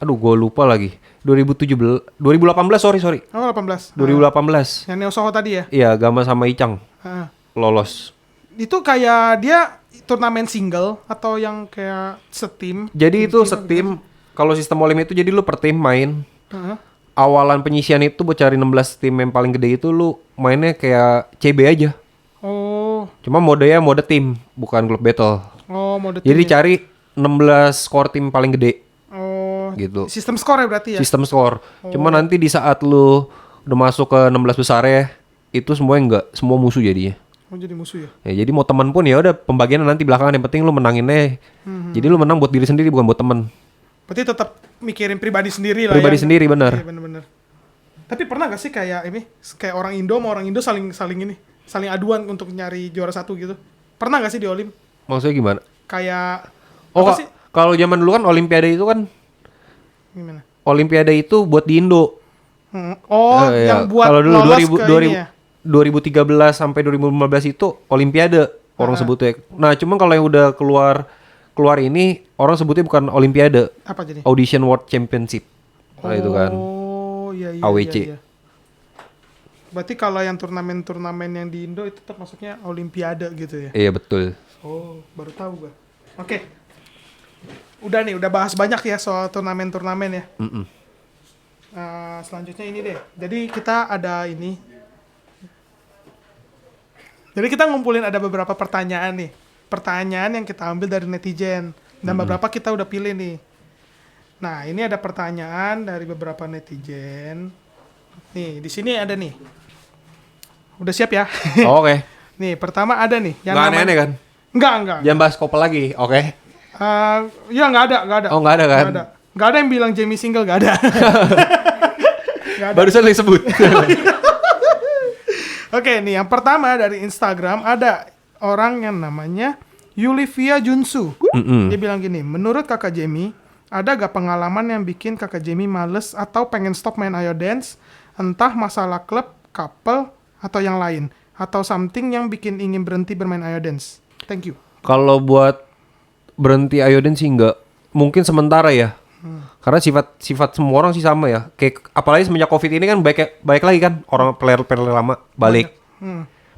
aduh gue lupa lagi. 2018 sorry. Oh 18. 2018. Yang Neo Soho tadi ya? Iya, Gama sama Icang Ah. lolos. Itu kayak dia turnamen single atau yang kayak setim? Jadi itu setim. Kalau sistem Olim itu jadi lu per tim main. Heeh. Awalan penyisian itu buat cari 16 tim yang paling gede itu lu mainnya kayak CB aja. Oh, Cuma modenya mode tim, bukan klub battle. mode Jadi tim ya? cari 16 skor tim paling gede Oh, gitu. sistem skor ya berarti ya? Sistem skor. Cuma nanti di saat lu udah masuk ke 16 besar ya, itu semua enggak semua musuh jadinya. Oh, jadi musuh ya? Ya, jadi mau teman pun ya udah pembagiannya nanti belakangan, yang penting lu menangin aja. Jadi lu menang buat diri sendiri bukan buat temen. Berarti tetap mikirin pribadi sendiri lah. Pribadi sendiri, benar. Iya, bener. Tapi pernah gak sih kayak orang Indo sama orang Indo saling aduan untuk nyari juara satu gitu? Pernah gak sih di Olim? Maksudnya gimana? Kayak Oh, apa sih? kalau zaman dulu kan Olimpiade itu kan Gimana? Olimpiade itu buat di Indo. Oh, Iya. yang buat Kalau dulu lolos 2000, ke 2000, ini ya? 2013 sampai 2015 itu Olimpiade orang sebutnya. Nah, cuma kalau yang udah keluar ini orang sebutnya bukan Olimpiade, Apa jadi? Audition World Championship. Nah, itu kan. Oh, iya. AWC. Iya. Berarti kalau yang turnamen-turnamen yang di Indo itu termasuknya Olimpiade gitu ya? Iya, betul. Oh, baru tahu gua. Oke. Udah bahas banyak ya soal turnamen-turnamen ya. Selanjutnya ini deh. Jadi kita ada ini. Jadi kita ngumpulin ada beberapa pertanyaan nih. Pertanyaan yang kita ambil dari netizen. Dan beberapa kita udah pilih nih. Nah, ini ada pertanyaan dari beberapa netizen. Nih, di sini ada nih. Udah siap ya? Oke. Nih, pertama ada nih. Nggak aneh-aneh kan? Enggak. Jangan bahas Kopel lagi, oke? Ya nggak ada. Oh, nggak ada kan? Nggak ada yang bilang Jamie single, nggak ada. Nggak ada. Barusan disebut. Oke, nih yang pertama dari Instagram ada orang yang namanya Yulivia Junsu. Dia bilang gini, menurut kakak Jamie, ada gak pengalaman yang bikin kakak Jamie males atau pengen stop main Ayo Dance? Entah masalah klub, couple, atau yang lain. Atau something yang bikin ingin berhenti bermain Ayo Dance. Thank you. Kalau buat berhenti Ayo Dance sih enggak. Mungkin sementara ya. Karena sifat semua orang sih sama ya. Kayak apalagi semenjak Covid ini kan baik lagi kan orang player lama balik.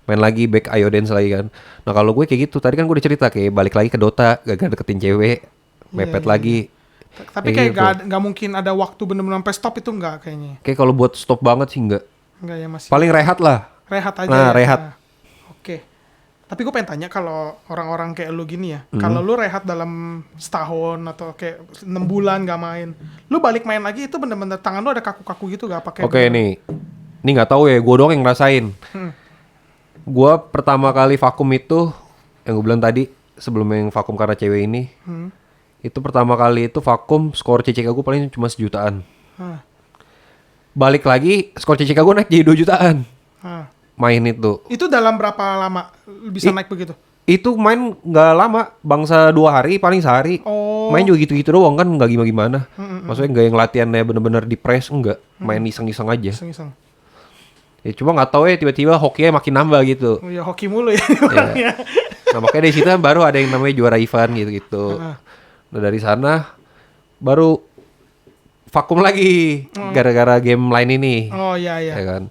Main lagi back Ayo Dance lagi kan. Nah, kalau gue kayak gitu, tadi kan gue udah cerita kayak balik lagi ke Dota, gagal deketin cewek, mepet lagi. Tapi kayak nggak mungkin ada waktu bener-bener sampai stop itu nggak kayaknya. Kayak kalau buat stop banget sih enggak. Nggak ya masih. Paling rehat lah. Rehat aja. Nah, ya. rehat. Oke. Tapi gue pengen tanya kalau orang-orang kayak lu gini ya, kalau lu rehat dalam setahun atau kayak 6 bulan gak main, lu balik main lagi itu bener-bener tangan lu ada kaku-kaku gitu gak pakai? Oke, nih. Ini nggak tahu ya, gue doang yang ngerasain. Gue pertama kali vakum itu, yang gue bilang tadi, sebelum yang vakum karena cewek ini, itu pertama kali itu vakum, skor CCK gue paling cuma 1 jutaan. Balik lagi, skor CCK gue naik jadi 2 jutaan. Main itu. Itu dalam berapa lama bisa naik begitu? Itu main nggak lama, bangsa 2 hari, paling sehari. Oh. Main juga gitu-gitu doang kan, nggak gimana-gimana. Maksudnya nggak yang latihannya bener-bener di press, enggak. Main iseng-iseng aja. Iseng-iseng. Ya cuma nggak tahu ya tiba-tiba hokinya makin nambah gitu. Oh ya hoki mulu ya orangnya. Nah makanya dari situ kan baru ada yang namanya juara event gitu-gitu. Nah dari sana baru vakum lagi gara-gara game lain ini. Oh iya. Ya kan.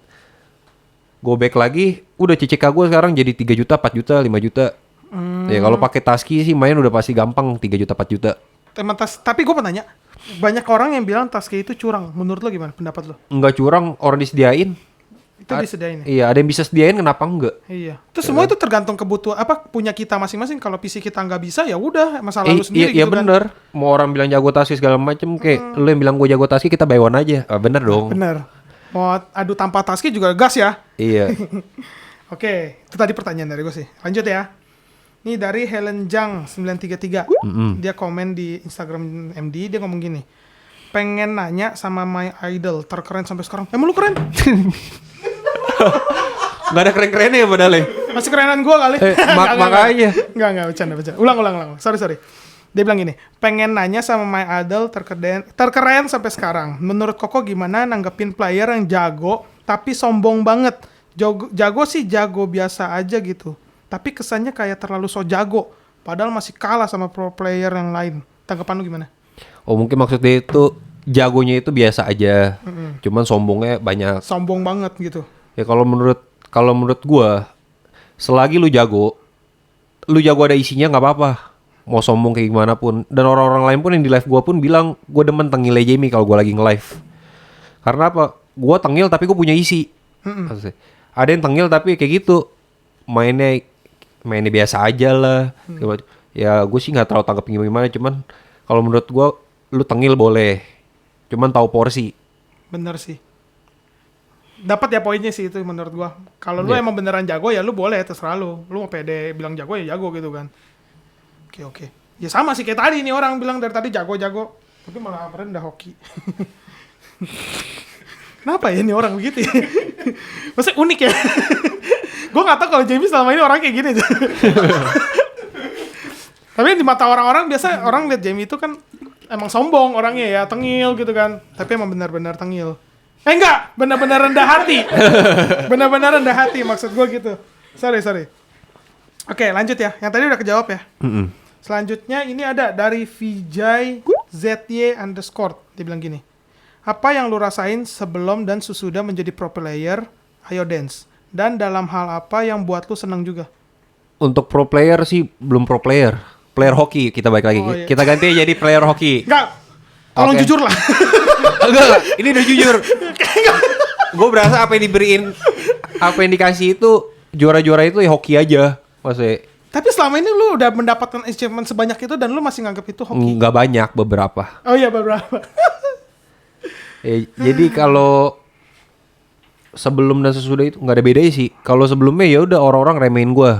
Go back lagi, udah CCK gue sekarang jadi 3 juta, 4 juta, 5 juta. Ya kalau pakai Taski sih main udah pasti gampang 3 juta, 4 juta. Tapi gue pengen tanya, banyak orang yang bilang Taski itu curang. Menurut lo gimana pendapat lo? Enggak curang, orang disediain. Itu disediain ya? Iya, ada yang bisa sediain kenapa enggak? Iya. Itu semua itu tergantung kebutuhan punya kita masing-masing. Kalau PC kita nggak bisa ya udah masalah lu sendiri Iya gitu kan. bener. Mau orang bilang jago taski segala macem kayak lu yang bilang gue jago taski kita buy one aja. Bener dong. Bener. Mau adu tanpa taski juga gas ya. Iya. Oke, itu tadi pertanyaan dari gue sih. Lanjut ya. Ini dari Helen Jang 933. Dia komen di Instagram MD, dia ngomong gini. Pengen nanya sama my idol terkeren sampai sekarang. Emang lu keren? Gak ada keren-kerennya ya padahal ya. Masih kerenan gue kali. Makanya. Enggak, bercanda. Ulang. Sorry. Dia bilang gini, pengen nanya sama my idol terkeren sampai sekarang. Menurut Koko gimana nanggepin player yang jago tapi sombong banget? Jago sih jago biasa aja gitu. Tapi kesannya kayak terlalu so jago. Padahal masih kalah sama pro player yang lain. Tanggapan lu gimana? Oh mungkin maksudnya itu jagonya itu biasa aja. Cuman sombongnya banyak. Sombong banget gitu. Ya kalau menurut gua selagi lu jago ada isinya nggak apa-apa. Mau sombong kayak gimana pun. Dan orang-orang lain pun yang di live gua pun bilang gua demen tengilnya Jamie kalau gua lagi nge-live. Karena apa? Gua tengil tapi gua punya isi. Maksudnya, ada yang tengil tapi kayak gitu. Mainnya biasa aja lah. Ya gue sih nggak terlalu tanggap gimana. Cuman kalau menurut gua lu tengil boleh. Cuman tahu porsi. Bener sih. Dapat ya poinnya sih itu menurut gua. Kalau lu emang beneran jago ya lu boleh terserah lu. Lu mau pede bilang jago ya jago gitu kan. Oke. Ya sama sih kayak tadi nih orang bilang dari tadi jago. Tapi malah rendah hoki. Kenapa ya ini orang begitu ya? Maksudnya unik ya. Gue gak tahu kalau Jamie selama ini orang kayak gini. Tapi di mata orang-orang biasa orang lihat Jamie itu kan emang sombong orangnya ya, tengil gitu kan. Tapi emang benar-benar tengil. Enggak, benar-benar rendah hati. Benar-benar rendah hati maksud gue gitu. Sorry. Oke, lanjut ya. Yang tadi udah kejawab ya. Selanjutnya ini ada dari Vijay ZY_. Dia bilang gini. Apa yang lu rasain sebelum dan sesudah menjadi pro player Ayo Dance? Dan dalam hal apa yang buat lu senang juga? Untuk pro player sih belum pro player. Player hoki kita balik lagi. Oh, iya. Kita ganti jadi player hoki. Enggak. Tolong Oke. jujur lah. Enggak. Ini udah jujur. Gue berasa apa yang dikasih itu juara-juara itu ya hoki aja. Maksudnya Tapi selama ini lu udah mendapatkan achievement sebanyak itu dan lu masih nganggap itu hoki. nggak banyak beberapa. Oh iya beberapa. Jadi kalau sebelum dan sesudah itu nggak ada bedanya sih. Kalau sebelumnya ya udah orang-orang remehin gue,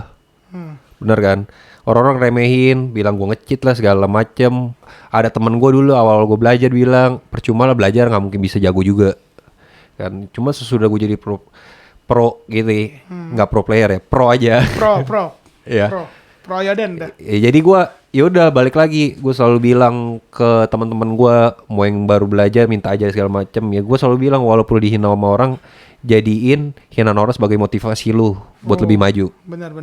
bener kan? Orang-orang remehin, bilang gue nge-cheat lah segala macem. Ada temen gue dulu awal gue belajar bilang percuma lah belajar nggak mungkin bisa jago juga, kan? Cuma sesudah gue jadi pro gitu, nggak pro player ya, pro aja. Pro. Iya. Pro Ayo Den dah. Ya, jadi gue ya udah balik lagi, gue selalu bilang ke teman-teman gue mau yang baru belajar minta aja segala macem. Ya gue selalu bilang walaupun dihina sama orang, jadiin hinaan orang sebagai motivasi lu buat lebih maju. Benar.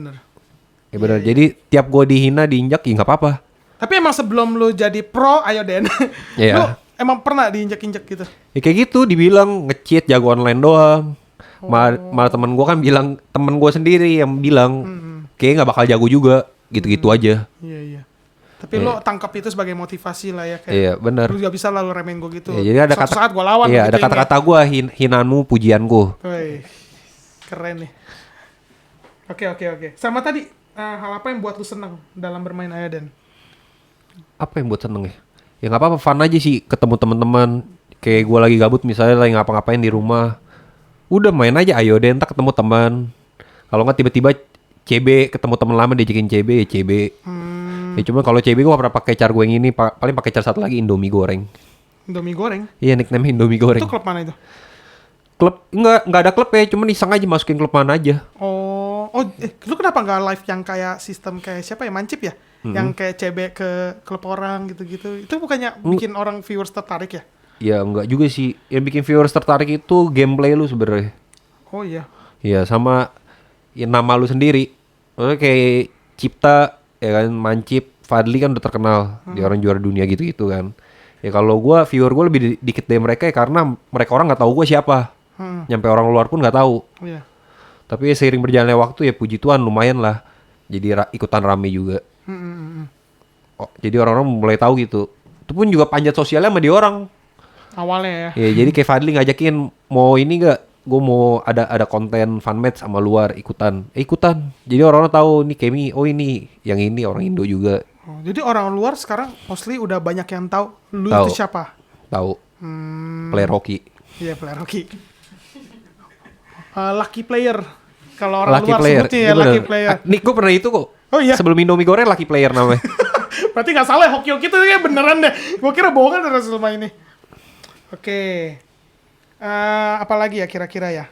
Ya benar. Jadi tiap gue dihina diinjak ya nggak apa-apa. Tapi emang sebelum lu jadi pro Ayo Den, Iya. lu emang pernah diinjek-injek gitu? Ya kayak gitu dibilang nge-cheat jago online doang. Malah temen gue kan bilang, temen gue sendiri yang bilang kayaknya nggak bakal jago juga, gitu-gitu aja. Iya. Tapi lu tangkap itu sebagai motivasi lah ya kayak. Iya benar. Lu gak bisa lalu remehin gue gitu. Ya, jadi ada Suatu saat gue lawan. Iya, gitu ada kata-kata gue hinaanmu pujianku. Woi, keren nih. Oke. Sama tadi hal apa yang buat lu senang dalam bermain Ayo Den? Apa yang buat seneng ya? Ya nggak apa-apa, fun aja sih ketemu teman-teman. Kayak gue lagi gabut misalnya lagi ngapa-ngapain di rumah, udah main aja Ayo Den, tak ketemu teman. Kalau nggak tiba-tiba CB ketemu teman lama diajakin CB ya CB. Ya cuma kalau CB gue gak pernah pakai car gue yang ini, paling pakai car satu lagi Indomie goreng. Indomie goreng? Iya nickname Indomie goreng. Itu klub mana itu? Klub nggak ada klub ya, cuman iseng aja masukin klub mana aja. Lu kenapa nggak live yang kayak sistem kayak siapa ya, Mancip ya? Yang kayak CB ke klub orang gitu-gitu. Itu bukannya bikin orang viewers tertarik ya? Ya enggak juga sih. Yang bikin viewers tertarik itu gameplay lu sebenarnya. Oh iya. Iya sama ya, nama lu sendiri. Maksudnya kayak Cipta ya kan, Mancip, Fadli kan udah terkenal di orang juara dunia gitu-gitu kan. Ya kalau gua viewer gua lebih dikit dari mereka ya karena mereka orang nggak tahu gua siapa. Nyampe orang luar pun nggak tahu. Iya. Tapi ya, seiring berjalannya waktu ya puji Tuhan lumayan lah. Jadi ikutan rame juga. Oh, jadi orang-orang mulai tahu gitu. Itu pun juga panjat sosialnya sama dia orang. Awalnya ya. Ya jadi kayak Fadli ngajakin mau ini gak gue mau ada konten fan match sama luar ikutan. Jadi orang-orang tahu nih Kemi, oh ini yang ini orang Indo juga. Oh, jadi orang luar sekarang mostly udah banyak yang tahu lu Tahu. itu siapa. Tahu. Player hoki. Iya, player hoki. Lucky player. Kalau orang Lucky luar player. sebutnya ya Iya lucky bener. player. Nih gue pernah itu kok. Oh iya. Sebelum Indomie goreng lucky player namanya. Berarti nggak salah ya, hoki-hoki itu kayak beneran deh. Gue kira bohongan dari selama ini. Oke. Apa lagi ya kira-kira ya?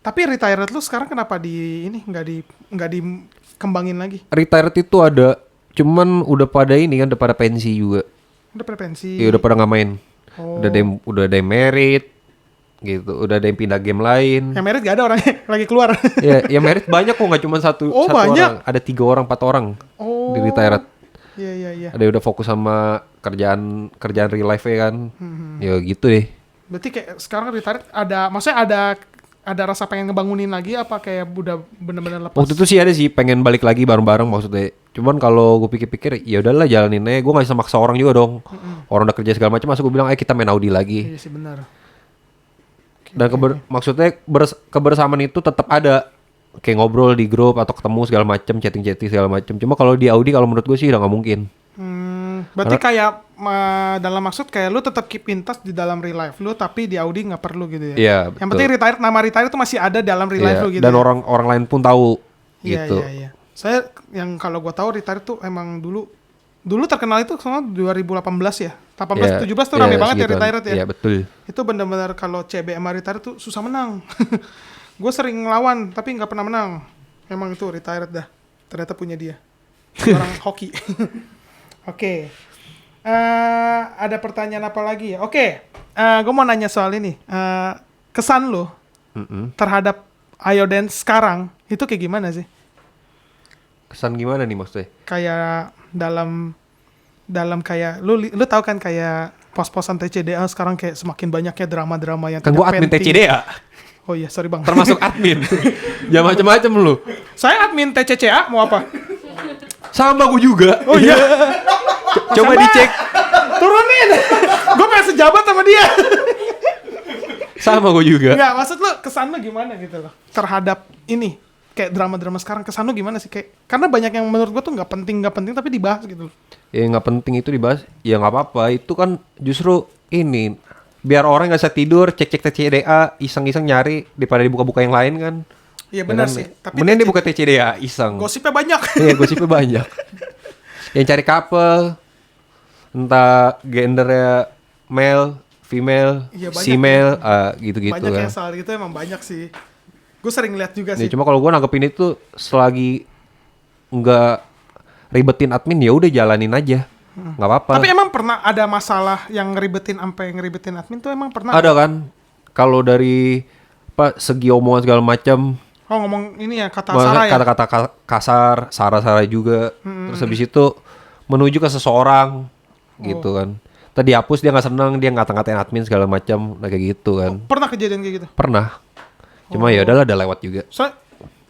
Tapi retired lu sekarang kenapa di ini nggak dikembangin lagi? Retired itu ada, cuman udah pada ini kan, udah pada pensi juga. Udah prevensi. Ya udah pada nggak main. Oh. Udah ada yang merit gitu, udah ada yang pindah game lain. Yang merit gak ada orangnya lagi keluar. Ya, yang merit banyak kok, nggak cuma satu Oh, banyak? orang. Ada 3 orang, 4 orang Oh. di retired. Iya. Ada yang udah fokus sama kerjaan real life ya kan. Ya gitu deh. Berarti kayak sekarang retired maksudnya ada rasa pengen ngebangunin lagi apa kayak udah bener-bener lepas? Waktu itu sih ada sih pengen balik lagi bareng-bareng maksudnya. Cuman kalau gue pikir-pikir ya udahlah jalanin aja. Gue nggak bisa maksa orang juga dong. Orang udah kerja segala macam, masa gue bilang ayo kita main Audi lagi. Iya sih benar. Dan maksudnya kebersamaan itu tetap ada, kayak ngobrol di grup atau ketemu segala macam, chatting segala macam. Cuma kalau di Audi, kalau menurut gue sih udah nggak mungkin. Berarti kayak dalam maksud kayak lu tetap keep in touch di dalam real life lu, tapi di Audi nggak perlu gitu ya? Iya, Yang betul. penting nama retire itu masih ada dalam real life Iya, lu gitu. dan ya? orang lain pun tahu Iya, gitu. Iya. Saya yang kalau gua tahu retire tuh emang dulu terkenal itu sama 2018 ya. 18 Iya, 17 tuh iya, rame banget ya segituan. retired ya. Iya betul. Itu benar-benar kalau CB sama retired tuh susah menang. Gue sering ngelawan tapi nggak pernah menang. Emang itu retired dah. Ternyata punya dia. Dia orang hoki. Oke. Ada pertanyaan apa lagi ya? Oke. Gue mau nanya soal ini. Kesan lo terhadap Iodance sekarang itu kayak gimana sih? Kesan gimana nih maksudnya? Kayak dalam kayak lu tahu kan kayak pos-posan TCDA sekarang kayak semakin banyaknya drama-drama yang Kan tidak gue admin penting. TCDA, Oh iya, sorry bang. termasuk admin. Jangan macam-macam lu. Saya admin TCCA mau apa? Sama gue juga. Oh iya. Coba Sama. dicek. Turunin. Gue pengen sejabat sama dia. Sama gue juga. Enggak, maksud lu kesan lu gimana gitu loh terhadap ini kayak drama-drama sekarang, kesan lu gimana sih kayak karena banyak yang menurut gue tuh nggak penting tapi dibahas gitu loh. Ya nggak penting itu dibahas. Ya nggak apa-apa. Itu kan justru ini biar orang nggak bisa tidur, cek-cek TCDA, iseng-iseng nyari daripada dibuka-buka yang lain kan. Iya Ya benar kan? sih. Tapi Mending dibuka TCDA iseng. gosipnya banyak. Iya, gosipnya banyak. Yang cari couple, entah gendernya male, female, Iya, banyak. female, gitu-gitu Banyak kan. yang soal gitu emang banyak sih. Gue sering lihat juga Ya, sih. cuma kalau gue nanggepin itu selagi nggak ribetin admin ya udah jalanin aja, nggak apa-apa. Tapi emang pernah ada masalah yang ngeribetin admin tuh emang pernah? Ada kan? Kalau dari segi omongan segala macam, Oh ngomong ini ya kata Sarah ya? kata-kata kasar, Sarah juga. Terus habis itu menuju ke seseorang gitu kan. Tadi dihapus dia nggak senang, dia ngata-ngatain admin segala macam, nah kayak gitu kan. Pernah kejadian kayak gitu? Pernah. Cuma ya udahlah, udah lewat juga. Soalnya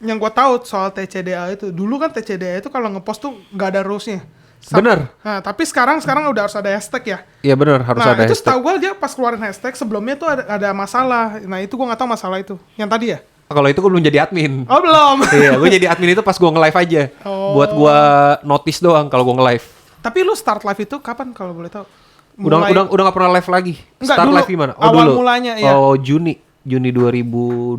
yang gue tahu soal TCDA itu, dulu kan TCDA itu kalau ngepost tuh nggak ada rules-nya. Bener. Nah, tapi sekarang udah harus ada hashtag ya. Iya bener, harus Nah, ada itu hashtag. setahu gue dia pas keluarin hashtag sebelumnya tuh ada masalah. Nah, itu gue nggak tahu masalah itu. Yang tadi ya? Kalau itu gue belum jadi admin. Oh, belum. Iya, gue jadi admin itu pas gue nge-live aja. Oh. Buat gue notice doang kalau gue nge-live. Tapi lu start live itu kapan kalau boleh tahu? Udah gak pernah live lagi. Enggak, Start dulu. live gimana? Awal mulanya, ya. Oh, Juni 2020.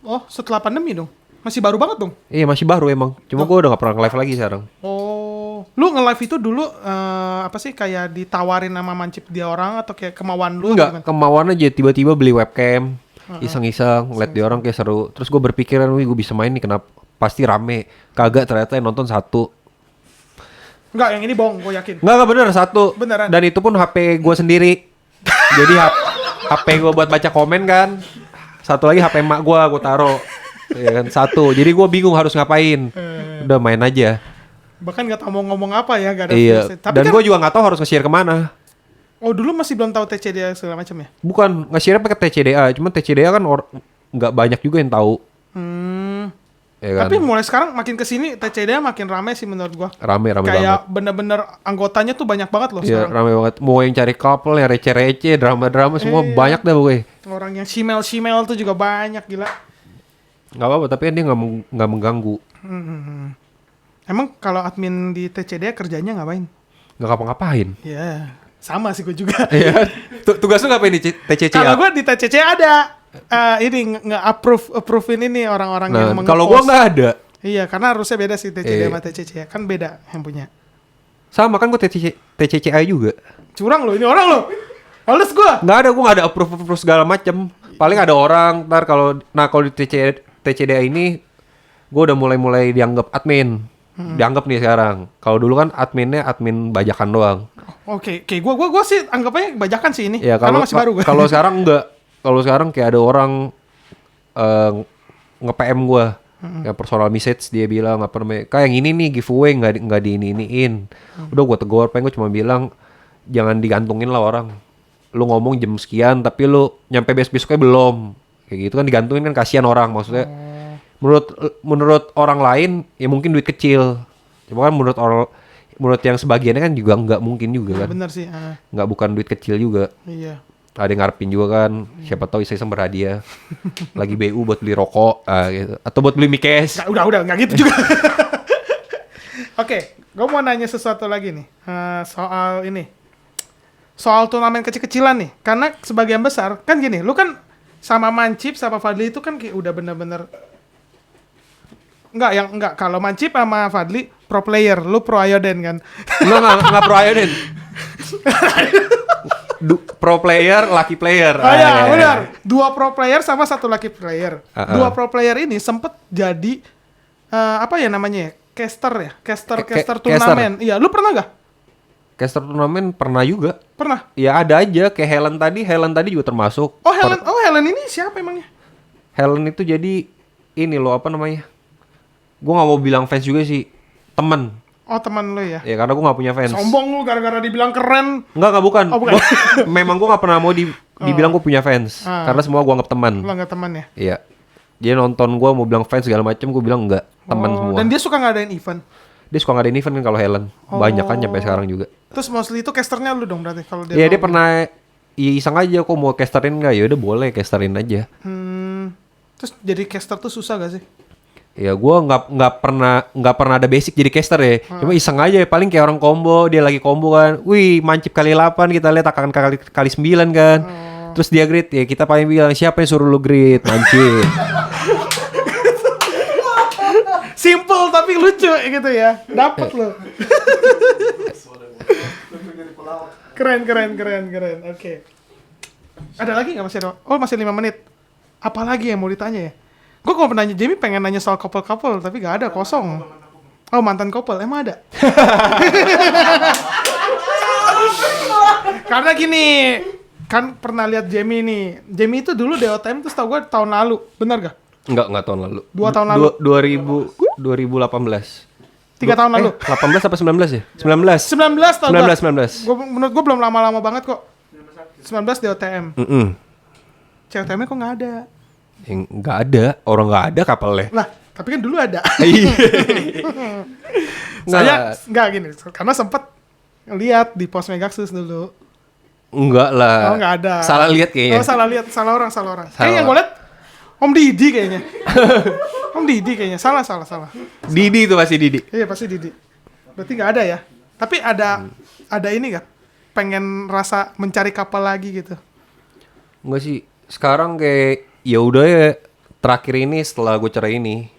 Oh, setelah pandemi dong. Masih baru banget dong. Iya, masih baru emang. Cuma gue udah gak pernah nge-live lagi sekarang. Oh, lu nge-live itu dulu apa sih kayak ditawarin sama mancip dia orang atau kayak kemauan lu? Enggak, kemauan aja tiba-tiba beli webcam. Iseng-iseng, ngeliat dia orang kayak seru. Terus gue berpikiran, wih gue bisa main nih, kenapa? Pasti rame. Kagak, ternyata yang nonton 1. Enggak, yang ini bohong, gue yakin. Enggak bener, 1. Beneran? Dan itu pun HP gue sendiri. Jadi HP gue buat baca komen kan. Satu lagi HP emak gue taro. Ya kan, 1. Jadi gue bingung harus ngapain. Udah main aja. Bahkan nggak tahu mau ngomong apa ya, gak ada Iya. videonya. Tapi Dan kan, gue juga nggak tahu harus nge-share kemana. oh dulu masih belum tahu TCDA segala macam ya? Bukan nge-share pakai TCDA. Cuman TCDA kan nggak banyak juga yang tahu. Ya kan? Tapi mulai sekarang makin kesini TCD makin rame sih menurut gua. Rame banget. Kayak bener-bener anggotanya tuh banyak banget loh Iya, sekarang. rame banget. Mau yang cari couple, yang receh-receh, drama-drama semua Iya. banyak dah pokoknya. Orang yang shimel tuh juga banyak gila. Nggak apa-apa, tapi kan dia nggak mengganggu. Emang kalau admin di TCD kerjanya ngapain? Nggak ngapa-ngapain. Ya, sama sih gue juga. Iya. Tugas lu ngapain di TCC? Kalau gue di TCC ada ini nge-approve-approvein ini orang-orang yang Nah, meng-post. kalau gua nggak ada. Iya, karena harusnya beda sih TCD Iya. sama TCC ya. Kan beda yang punya. Sama kan gua TCCI juga. Curang loh ini orang loh. Males gue. Nggak ada, gua nggak ada approve segala macem. Paling ada orang ntar kalau di TCDI ini gua udah mulai dianggap admin. Dianggap nih sekarang. Kalau dulu kan adminnya admin bajakan doang. Oke, gue sih anggapnya bajakan sih ini. Ya karena masih baru gue. kalau sekarang enggak. Kalau sekarang kayak ada orang nge-PM gua, yang personal message dia bilang apa namanya, kayak yang ini nih giveaway nggak di ini-iniin. Udah gua tegur, pengen gua cuma bilang jangan digantungin lah orang. Lu ngomong jam sekian tapi lu nyampe besoknya belum. Kayak gitu kan digantungin kan kasihan orang maksudnya. Menurut orang lain ya mungkin duit kecil. Cuma kan menurut yang sebagiannya kan juga nggak mungkin juga kan. Bener sih. Nggak bukan duit kecil juga. Iya. Ada yang ngarepin juga kan, siapa tahu iseng berhadiah lagi BU buat beli rokok gitu. Atau buat beli mikes. Nggak, udah nggak gitu juga. Oke, gue mau nanya sesuatu lagi nih soal ini, soal turnamen kecil-kecilan nih. Karena sebagian besar kan gini, lu kan sama Mancip sama Fadli itu kan kayak udah bener-bener enggak kalau Mancip sama Fadli pro player, lu pro Ayoden kan. Enggak pro Ayoden. Pro player, lucky player. Oh iya, benar. Dua pro player sama satu lucky player. Dua pro player ini sempet jadi apa ya namanya ya? Caster ya? Caster turnamen. Iya, lu pernah gak? Caster turnamen pernah juga. Pernah. Ya ada aja kayak Helen tadi juga termasuk. Oh, Helen ini siapa emangnya? Helen itu jadi ini loh apa namanya? Gua nggak mau bilang fans juga sih, teman. Oh, teman lu ya. Ya karena gua nggak punya fans. Sombong lu gara-gara dibilang keren. Enggak bukan. Oh, bukan. Memang gua nggak pernah mau dibilang gua punya fans. Karena semua gua anggap teman. Lu enggak teman ya? Iya. Dia nonton gua mau bilang fans segala macem, gua bilang enggak, teman semua. Dan dia suka ngadain event. Dia suka ngadain event kan kalau Helen. Banyak kan sampai sekarang juga. Terus mostly itu casternya lu dong berarti kalau dia. Iya, dia pernah iseng aja kok mau casterin enggak? Ya udah boleh casterin aja. Terus jadi caster tuh susah gak sih? Ya gua nggak pernah ada basic jadi caster ya. Cuma iseng aja paling kayak orang combo, dia lagi combo kan. Wih, Mancip kali 8 kita lihat akan kali 9 kan. Terus dia grid ya kita paling bilang siapa yang suruh lu grid? Mancip. Simple tapi lucu gitu ya. Dapet lo. Keren. Oke. Ada lagi nggak masih ada? Oh, masih 5 menit. Apa lagi yang mau ditanya ya? Gue kalau penanya Jamie pengen nanya soal couple tapi gak ada, kosong. Oh, mantan couple, emang ada? Karena gini, kan pernah lihat Jamie nih. Jamie itu dulu DOTM tuh setahu gue tahun lalu, benar gak? Enggak tahun lalu. 2 tahun lalu. 2018. 3 tahun lalu. 18 apa 19 ya? 19. 19 tahun 19. Menurut gue belum lama-lama banget kok. 19 DOTM. COTM-nya kok gak ada? Nggak ada, orang nggak ada kapalnya. Lah, tapi kan dulu ada. Iya. Saya nggak gini, karena sempet lihat di post Megaxus dulu. Enggak lah. Oh, nggak ada. Salah lihat kayaknya. Oh, salah lihat, salah orang. Kayaknya yang gue lihat Om Didi kayaknya. Om Didi kayaknya. Salah. Didi itu pasti Didi. Iya, pasti Didi. Berarti nggak ada ya. Tapi ada ini nggak? Pengen rasa mencari kapal lagi gitu. Enggak sih. Sekarang kayak ya udah ya, terakhir ini setelah gue cerai ini.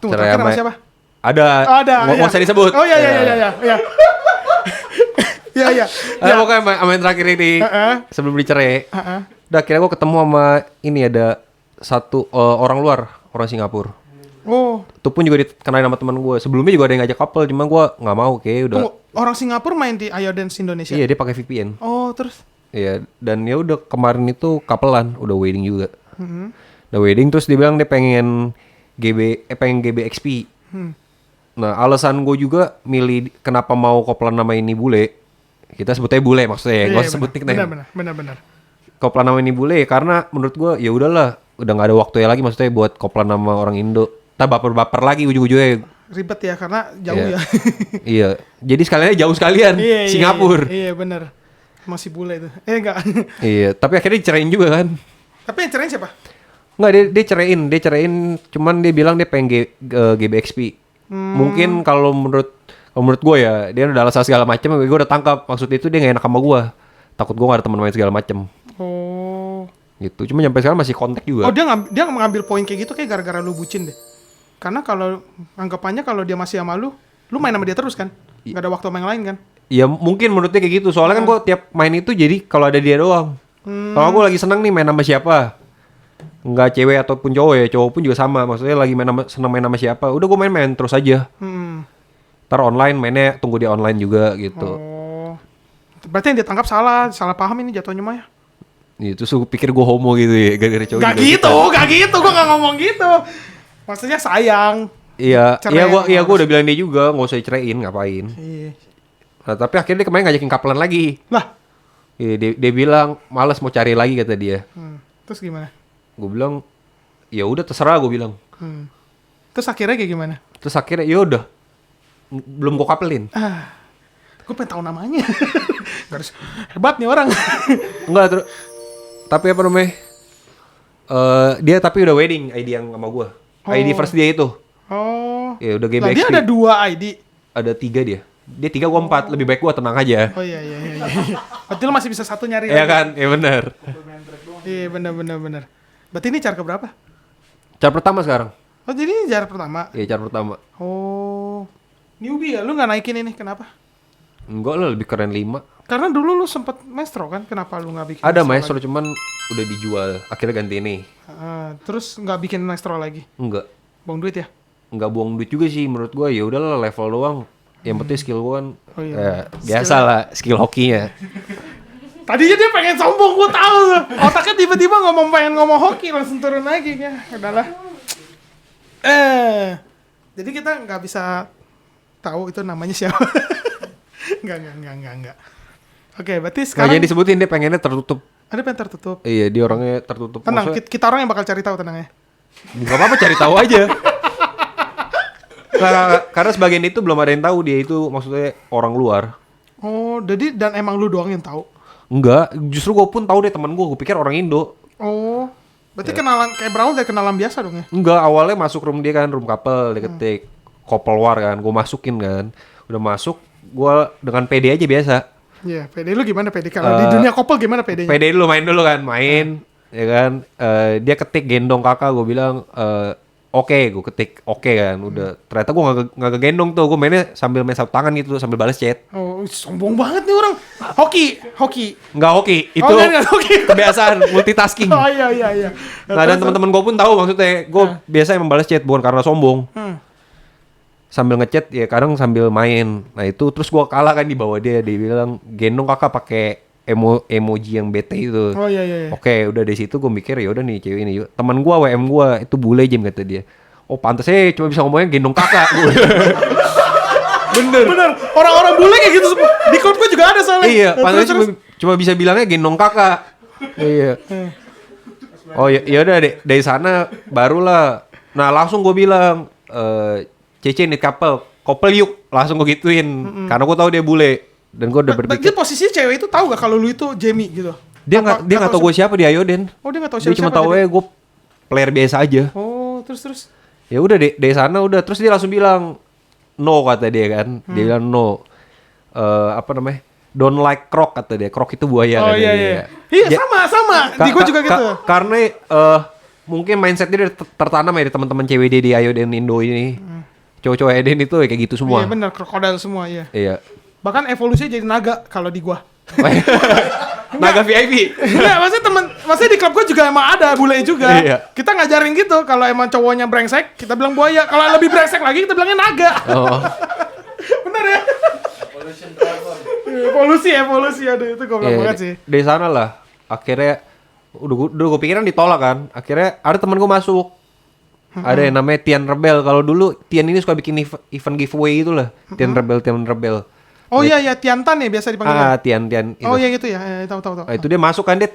Tunggu, terakhir sama siapa? Ada. Oh, ada. Mau usah disebut. Oh iya. Iya. Pokoknya sama yang terakhir ini sebelum dicerai. Udah akhirnya gue ketemu sama ini ada satu orang luar, orang Singapura. Oh. Itu pun juga dikenalin sama teman gue. Sebelumnya juga ada yang ngajak couple, cuma gue nggak mau kayak udah. Tunggu, orang Singapura main di Ayo Dance Indonesia? Iya, dia pakai VPN. Oh, terus? Iya, dan ya udah kemarin itu couple-an, udah wedding juga. Udah wedding terus dia bilang dia pengen GBXP. Nah, alasan gue juga milih kenapa mau couple-an nama ini bule. Kita sebutnya bule maksudnya ya, nggak usah sebut nickname. Benar. Couple-an nama ini bule karena menurut gue ya udahlah, udah nggak ada waktu ya lagi maksudnya buat couple-an nama orang Indo. kita baper-baper lagi ujung-ujungnya. Ribet ya karena jauh Iya. ya. Iya, jadi sekalian jauh sekalian, Singapura. Iya bener. Masih bule itu. Enggak. Iya, tapi akhirnya dicerain juga kan. Tapi yang cerain siapa? Enggak, dia ceraiin, cuman dia bilang dia pengen GBXP. Mungkin kalau menurut gue ya, dia udah alasan segala macam, gue udah tangkap. Maksudnya itu dia gak enak sama gue. Takut gue gak ada teman main segala macam. Oh. Gitu. Cuma sampai sekarang masih kontak juga. Oh dia mengambil poin kayak gitu kayak gara-gara lu bucin deh. Karena kalau anggapannya kalau dia masih sama lu main sama dia terus kan? Gak ada waktu sama yang lain kan? Ya mungkin menurutnya kayak gitu. Soalnya kan gue tiap main itu jadi kalau ada dia doang. Kalau gue lagi seneng nih main sama siapa, nggak cewek ataupun cowok ya, cowok pun juga sama. Maksudnya lagi seneng main sama siapa, udah gue main terus aja. Ntar online mainnya tunggu dia online juga gitu. Oh. Berarti yang ditangkap salah paham ini jatuhnya mah ya? Itu gue pikir gue homo gitu ya, gara-gara cowok. Gak gitu, gue gak ngomong gitu. Maksudnya sayang. Iya, Cerai gue udah bilang dia juga nggak usah diceraiin, ngapain. Iya. Nah, tapi akhirnya dia kemarin ngajakin kapelan lagi. Lah. Iya, dia bilang malas mau cari lagi kata dia. Terus gimana? Gue bilang ya udah terserah, gue bilang. Terus akhirnya kayak gimana? Terus akhirnya ya udah belum gue kapelin. Gue pengen tahu namanya. Harus hebat nih orang. Enggak terus. Tapi apa namanya? Dia tapi udah wedding ID yang sama gue. ID first dia itu. Oh. Ya udah Lah GBXP. dia ada 2 ID. Ada 3 dia. Dia 3 gue 4. Lebih baik gue tenang aja. Oh iya. Berarti lu masih bisa satu nyari Iya lagi. kan? Iya benar. Iya benar. Berarti ini cara keberapa? Cara pertama sekarang. Oh jadi ini cara pertama. Iya cara pertama. Oh. Newbie ya? Lu gak naikin ini? Kenapa? Enggak lah, lebih keren 5. Karena dulu lu sempet maestro kan? Kenapa lu gak bikin Ada maestro maestro lagi? cuman udah dijual. Akhirnya ganti ini. Terus gak bikin maestro lagi? Enggak. Buang duit ya? Enggak buang duit juga sih menurut gue. Ya udahlah level doang. Yang penting skill gue kan. Oh iya. Biasa lah skill hokinya. Tadinya dia pengen sombong, gue tahu. Otaknya tiba-tiba pengen ngomong hoki langsung turun lagi ya. Udahlah. Jadi kita nggak bisa tahu itu namanya siapa. Enggak. Oke, berarti sekarang Jangan disebutin, dia pengennya tertutup. ada pengen tertutup. Iya, dia orangnya tertutup. Tenang, Maksudnya, kita orang yang bakal cari tahu, tenang ya. nggak apa-apa cari tahu aja. Karena sebagian itu belum ada yang tahu dia itu maksudnya orang luar. Oh, jadi dan emang lu doang yang tahu. Enggak, justru gue pun tahu deh teman gue pikir orang Indo. Oh, berarti kenalan kayak berawal dari kenalan biasa dong ya? Enggak, awalnya masuk room dia kan, room couple, dia ketik couple war kan, gue masukin kan. Udah masuk, gue dengan PD aja biasa. Iya, PD lu gimana PD? Kalau di dunia couple gimana PD-nya? PD dulu main dulu kan, main, ya kan. Dia ketik gendong kakak, gue bilang oke, gue ketik oke kan, udah. Ternyata gue nggak kegendong tuh, gue mainnya sambil main sapu tangan gitu, sambil balas chat. Oh, sombong banget nih orang. Hoki. Nggak hoki, itu enggak hoki. kebiasaan multitasking. Oh iya. Nah dan teman-teman gue pun tahu maksudnya, gue biasa emang balas chat bukan karena sombong. Sambil ngechat ya kadang sambil main. Nah itu terus gue kalah kan di bawah dia bilang gendong kakak pakai emoji yang bete itu. Oh iya. Oke, udah dari situ gue mikir ya udah nih cewek ini. Teman gue WM gue itu bule Jim kata dia. Oh pantas cuma bisa ngomongnya gendong kakak. Bener. Orang-orang bule kayak gitu semua. Di klub gue juga ada soalnya. Iya, Terus, pantas terus. cuma bisa bilangnya gendong kakak. Iya. Oh ya udah dari sana barulah. Nah langsung gue bilang Cece nih couple yuk, langsung gue gituin. Karena gue tahu dia bule dan gue udah Berarti berpikir posisinya cewek itu tahu gak kalau lu itu Jamie gitu? dia nggak tahu gue siapa di Ayoden. Oh dia nggak tahu Dia siapa. cuma tahu gue player biasa aja. Oh terus. Ya udah dari sana udah terus dia langsung bilang no kata dia kan. Dia bilang no. Apa namanya? Don't like croc kata dia. Croc itu buaya Oh kata iya. dia. Iya sama. Di gue juga gitu. Karena mungkin mindset dia udah tertanam ya di teman-teman cewek dia di Ayoden Indo ini. Cowok-cowok Eden itu ya kayak gitu semua. Iya benar, krokodil semua iya. Iya. Bahkan evolusinya jadi naga kalau di gua. Naga VIP. Enggak, maksudnya di klub gua juga emang ada bule juga. Iya. Kita ngajarin gitu, kalau emang cowoknya brengsek, kita bilang buaya. Kalau lebih brengsek lagi, kita bilangnya naga. Oh. Bener ya? Evolusi, aduh itu goblok banget sih. Dari sana lah. Akhirnya udah gue pikiran ditolak kan. Akhirnya ada teman gue masuk. Ada yang namanya Tian Rebel. Kalau dulu Tian ini suka bikin event giveaway gitu lah. Tian Rebel. Oh iya, Tiantan ya biasa dipanggil. Tian itu. Oh iya gitu ya, tahu. Nah, itu dia masuk kan, dia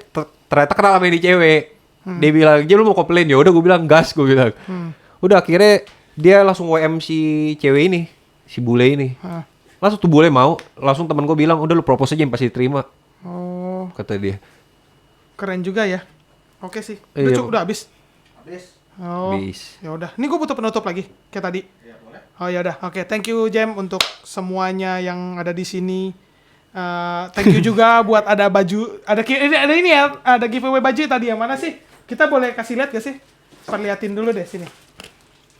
ternyata kenal sama ini cewek. Dia bilang, "Ji lu mau komplain?" Ya udah gue bilang, "Gas," gue bilang. Udah akhirnya Dia langsung WM si cewek ini, si bule ini. Hah. Langsung tuh bule mau, langsung teman gue bilang, udah lu propose aja yang pasti diterima, Oh, kata dia. keren juga ya. Oke sih. Iya. Udah habis. Habis. Oh. Habis. Ya udah. Ini gue butuh penutup lagi kayak tadi. Iya, boleh. Oh ya udah. Oke, thank you Jem untuk semuanya yang ada di sini. Thank you juga buat ada baju, ada ini ya, ada giveaway baju tadi yang mana sih? Kita boleh kasih lihat gak sih? Perlihatin dulu deh sini.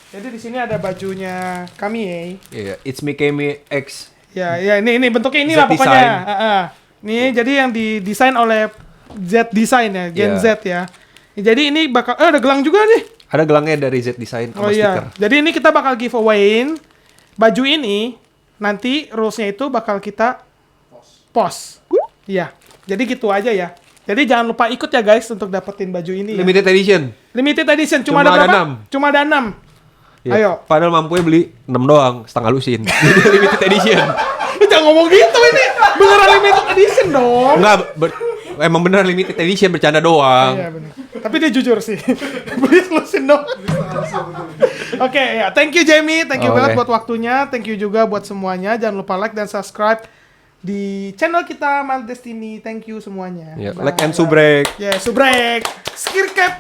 Jadi di sini ada bajunya kami ya. Iya, It's Me Kemi X. Ya, ini bentuknya inilah Z pokoknya. Design. Ini jadi yang didesain oleh Z Design ya, Gen Iya. Z ya. Jadi ini bakal ada gelang juga nih. Ada gelangnya dari Z Design Oh sama stiker. iya. Jadi ini kita bakal giveawayin baju ini. Nanti rules-nya itu bakal kita post. Iya. Jadi gitu aja ya. Jadi jangan lupa ikut ya guys untuk dapetin baju ini ya. Limited edition. Limited edition cuma Cuma ada ada berapa? 6. Cuma ada 6. Iya. Ayo. Padahal mampunya beli 6 doang, setengah lusin. Jadi limited edition. Jangan ngomong gitu ini. Beneran limited edition dong. Enggak, emang bener limited edition, bercanda doang. Iya benar. Tapi dia jujur sih. Beli lusin dong. Oke ya, thank you Jamie, thank you Oke. banget buat waktunya, thank you juga buat semuanya. Jangan lupa like dan subscribe di channel kita Mal Destiny. Thank you semuanya. Ya, Bye. like and subrek. Ya, subrek. Skircap.